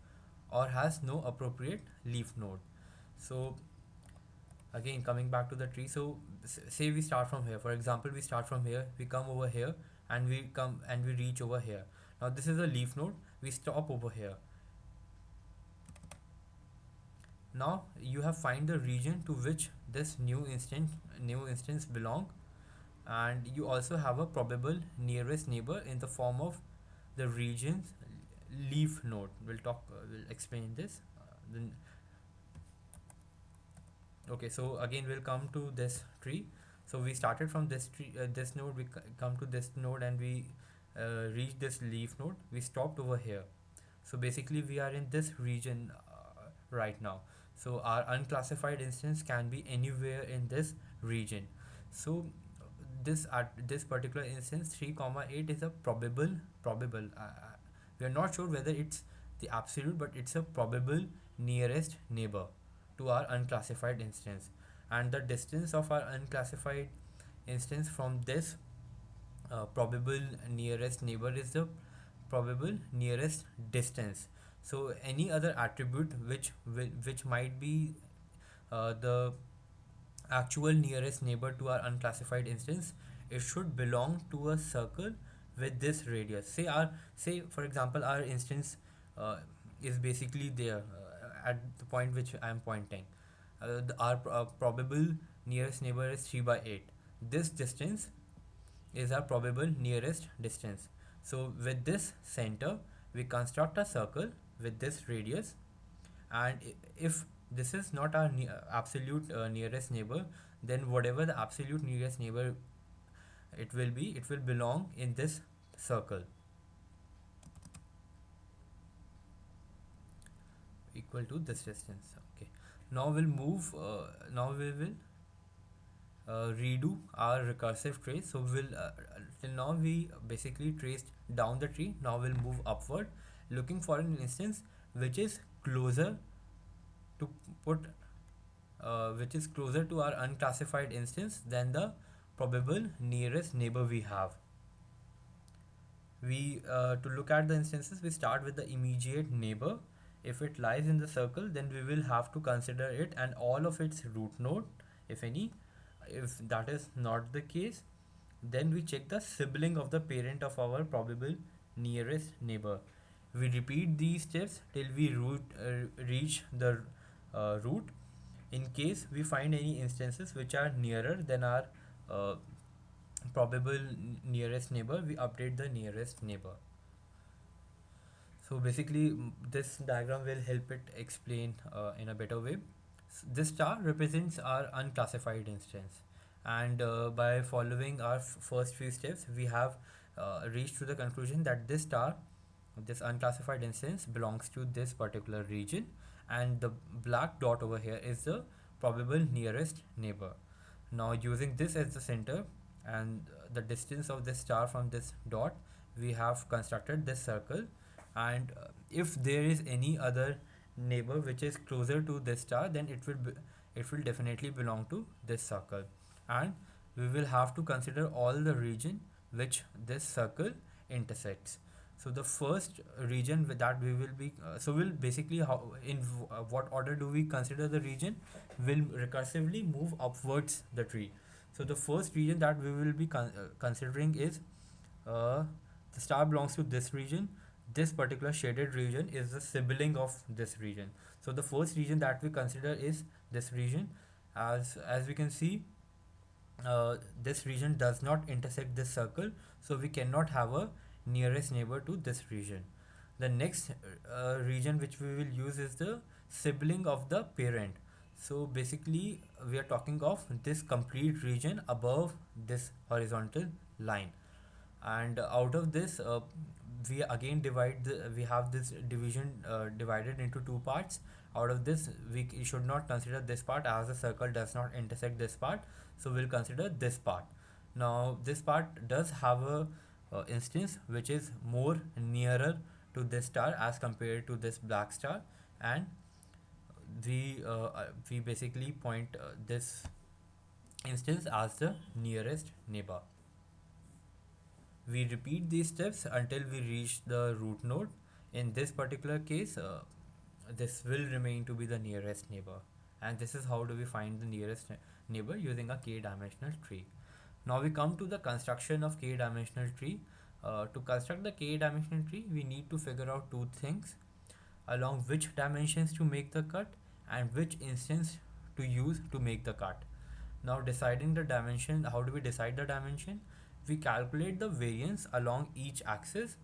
or has no appropriate leaf node. So again, coming back to the tree, so say we start from here. For example, we start from here, we come over here, and we reach over here. Now this is a leaf node, we stop over here. Now you have find the region to which this new instance belong, and you also have a probable nearest neighbor in the form of the region's leaf node. We'll explain this. Then okay, so again we'll come to this tree. So we started from this tree, this node, we come to this node, and we reach this leaf node, we stopped over here. So basically we are in this region right now. So our unclassified instance can be anywhere in this region. So this at this particular instance 3 comma 8 is a probable we are not sure whether it's the absolute, but it's a probable nearest neighbor to our unclassified instance, and the distance of our unclassified instance from this probable nearest neighbor is the probable nearest distance. So any other attribute which might be the actual nearest neighbor to our unclassified instance, it should belong to a circle with this radius. Say for example our instance is basically there at the point which I am pointing. Our probable nearest neighbor is 3 by 8. This distance is our probable nearest distance. So with this center, we construct a circle with this radius, and if this is not our absolute nearest neighbor, then whatever the absolute nearest neighbor it will be, it will belong in this circle, equal to this distance. Okay, now we'll move now we will redo our recursive trace. So we'll till now we basically traced down the tree. Now we'll move upward, looking for an instance which is closer to put which is closer to our unclassified instance than the probable nearest neighbor we have. We to look at the instances, we start with the immediate neighbor. If it lies in the circle, then we will have to consider it and all of its root node, if any. If that is not the case, then we check the sibling of the parent of our probable nearest neighbor. We repeat these steps till we reach the root. In case we find any instances which are nearer than our uh, probable nearest neighbor, we update the nearest neighbor. So basically, this diagram will help it explain in a better way. This star represents our unclassified instance, and by following our first few steps, we have reached to the conclusion that this star, this unclassified instance, belongs to this particular region, and the black dot over here is the probable nearest neighbor. Now, using this as the center and the distance of this star from this dot, we have constructed this circle, and if there is any other neighbor which is closer to this star, then it will definitely belong to this circle, and we will have to consider all the region which this circle intersects. So the first region with that we will be so we'll basically how in what order do we consider the region, will recursively move upwards the tree. So the first region that we will be considering is uh, the star belongs to this region. This particular shaded region is the sibling of this region. So the first region that we consider is this region. As we can see, this region does not intersect this circle, so we cannot have a nearest neighbor to this region. The next region which we will use is the sibling of the parent. So basically, we are talking of this complete region above this horizontal line, and out of this we again we have this division divided into two parts. Out of this, we should not consider this part as the circle does not intersect this part, so we'll consider this part. Now this part does have a instance which is more nearer to this star as compared to this black star, and we basically point this instance as the nearest neighbor. We repeat these steps until we reach the root node. In this particular case, this will remain to be the nearest neighbor, and this is how do we find the nearest neighbor using a k-dimensional tree. Now we come to the construction of k-dimensional tree. To construct the k-dimensional tree, we need to figure out two things: along which dimensions to make the cut and which instance to use to make the cut. Now deciding the dimension, how do we decide the dimension? We calculate the variance along each axis.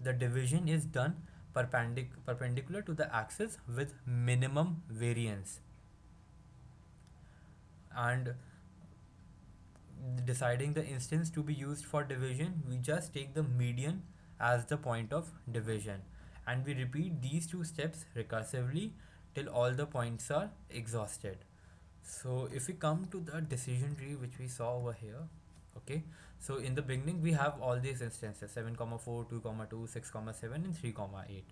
The division is done perpendicular to the axis with minimum variance. And deciding the instance to be used for division, we just take the median as the point of division, and we repeat these two steps recursively till all the points are exhausted. So if we come to the decision tree which we saw over here, okay, so in the beginning we have all these instances 7 comma 4, 2 comma 2, 6 comma 7, and 3 comma 8.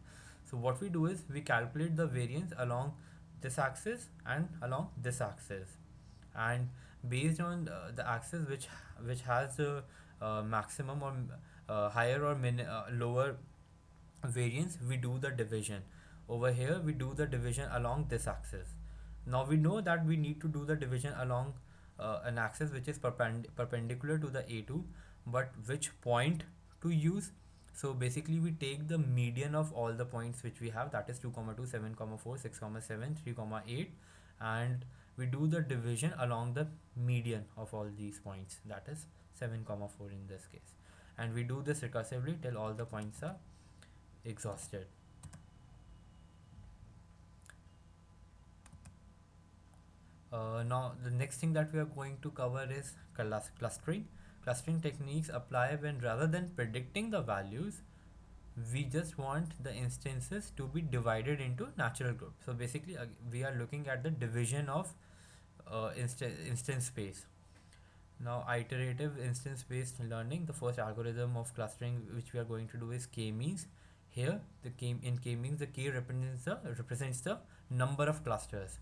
So what we do is we calculate the variance along this axis and along this axis, and based on the axis which has the maximum or higher or lower variance, we do the division. Over here we do the division along this axis. Now we know that we need to do the division along an axis which is perpendicular to the A2, but which point to use? So basically we take the median of all the points which we have, that is 2 comma 2, 7 comma 4, 6 comma 7, 3 comma 8, and we do the division along the median of all these points, that is 7 comma 4 in this case. and we do this recursively till all the points are exhausted. Now the next thing that we are going to cover is clustering. Clustering techniques apply when, rather than predicting the values, we just want the instances to be divided into natural groups. So basically we are looking at the division of instance space. Now iterative instance based learning, the first algorithm of clustering which we are going to do is k-means. Here the k-means, the k represents the number of clusters.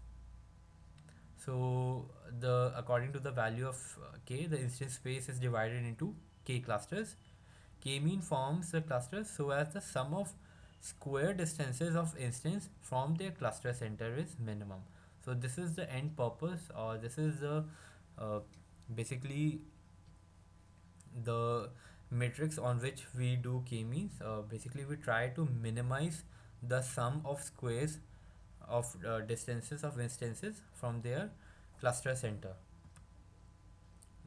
So the according to the value of k, the instance space is divided into k clusters. K-mean forms the clusters so as the sum of square distances of instance from their cluster center is minimum. So this is the end purpose, or this is the uh, basically the matrix on which we do k-means. Basically we try to minimize the sum of squares of distances of instances from their cluster center.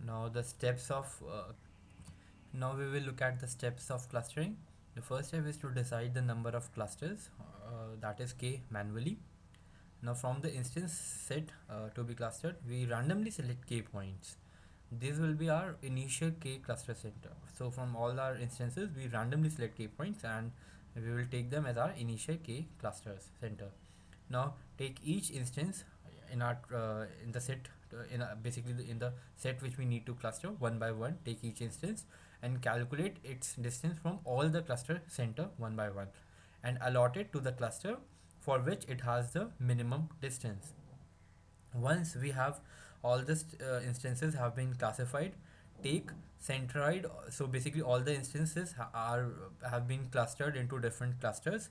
Now the steps of now we will look at the steps of clustering. The first step is to decide the number of clusters, that is k, manually. Now from the instance set to be clustered, we randomly select k points. This will be our initial k cluster center. So from all our instances, we randomly select k points and we will take them as our initial k clusters center. Now take each instance in our in the set basically in the set which we need to cluster one by one. Take each instance and calculate its distance from all the cluster center one by one, and allot it to the cluster for which it has the minimum distance. Once we have all the instances have been classified, take centroid. So basically all the instances are have been clustered into different clusters.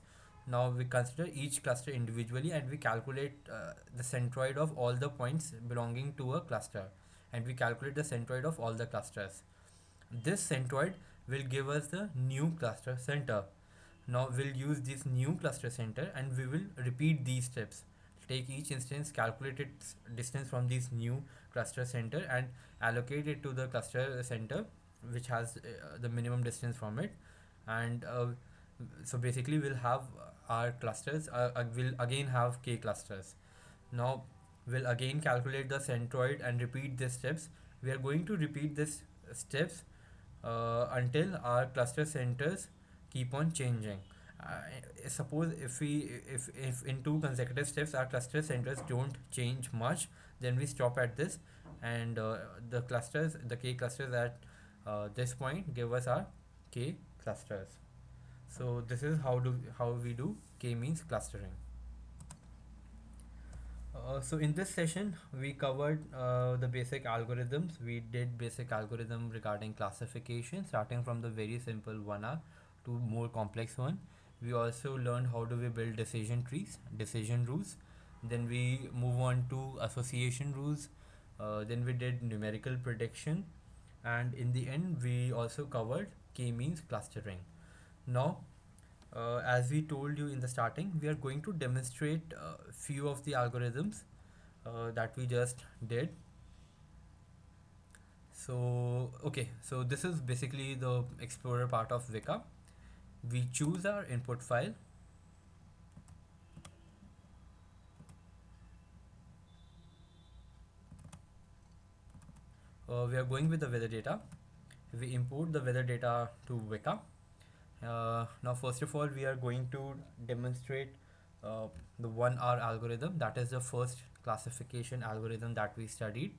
Now we consider each cluster individually and we calculate the centroid of all the points belonging to a cluster, and we calculate the centroid of all the clusters. This centroid will give us the new cluster center. Now we'll use this new cluster center and we will repeat these steps. Take each instance, calculate its distance from this new cluster center and allocate it to the cluster center which has the minimum distance from it. And so basically we'll have our clusters, we'll again have k clusters. Now we'll again calculate the centroid and repeat these steps. We are going to repeat these steps until our cluster centers keep on changing. Suppose if in two consecutive steps our cluster centers don't change much, then we stop at this, and the k clusters at this point give us our k clusters. So this is how we do k means clustering. So in this session, we covered the basic algorithms. We did basic algorithm regarding classification, starting from the very simple 1R to more complex one. We also learned how do we build decision trees, decision rules. Then we move on to association rules. Then we did numerical prediction, and in the end, we also covered k-means clustering. Now, as we told you in the starting, we are going to demonstrate few of the algorithms that we just did. So okay, so this is basically the explorer part of Weka. We choose our input file. We are going with the weather data. We import the weather data to Weka. Now first of all, we are going to demonstrate the 1R algorithm. That is the first classification algorithm that we studied.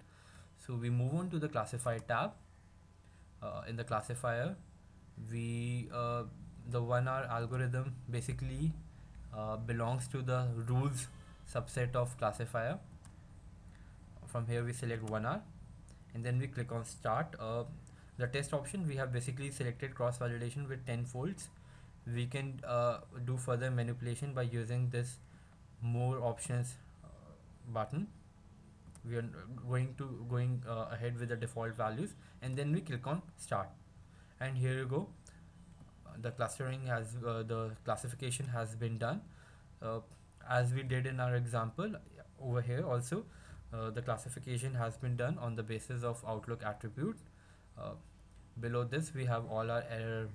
So we move on to the classify tab. In the classifier, we the 1R algorithm basically belongs to the rules subset of classifier. From here we select 1R and then we click on start. The test option, we have basically selected cross validation with 10 folds. We can do further manipulation by using this more options button. We are going ahead with the default values, and then we click on start, and here you go. The clustering has the classification has been done as we did in our example. Over here also the classification has been done on the basis of outlook attribute. uh, Below this we have all our error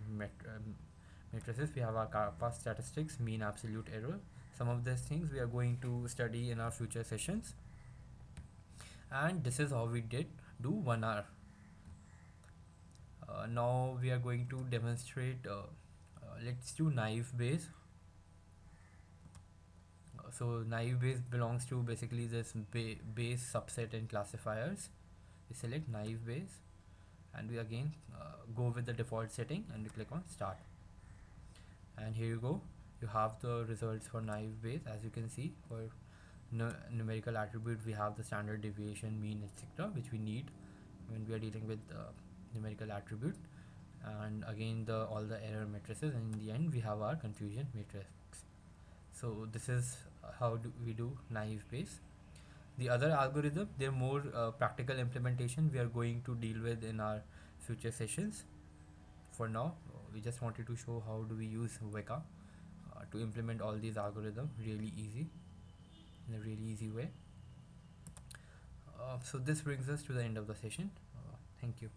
matrices. We have our kappa statistics, mean, absolute error. Some of these things we are going to study in our future sessions, and this is how we did do 1 hour. Now we are going to demonstrate, let's do naive Bayes. So naive Bayes belongs to basically this Bayes subset and classifiers. We select naive Bayes, and we again go with the default setting, and we click on start. And here you go, you have the results for naive Bayes. As you can see, for numerical attribute we have the standard deviation, mean, etc., which we need when we are dealing with numerical attribute. And again all the error matrices, and in the end we have our confusion matrix. So this is how we do naive Bayes. The other algorithm, they're more practical implementation we are going to deal with in our future sessions. For now, we just wanted to show how do we use Weka to implement all these algorithms really easy, in a really easy way. So this brings us to the end of the session. Thank you.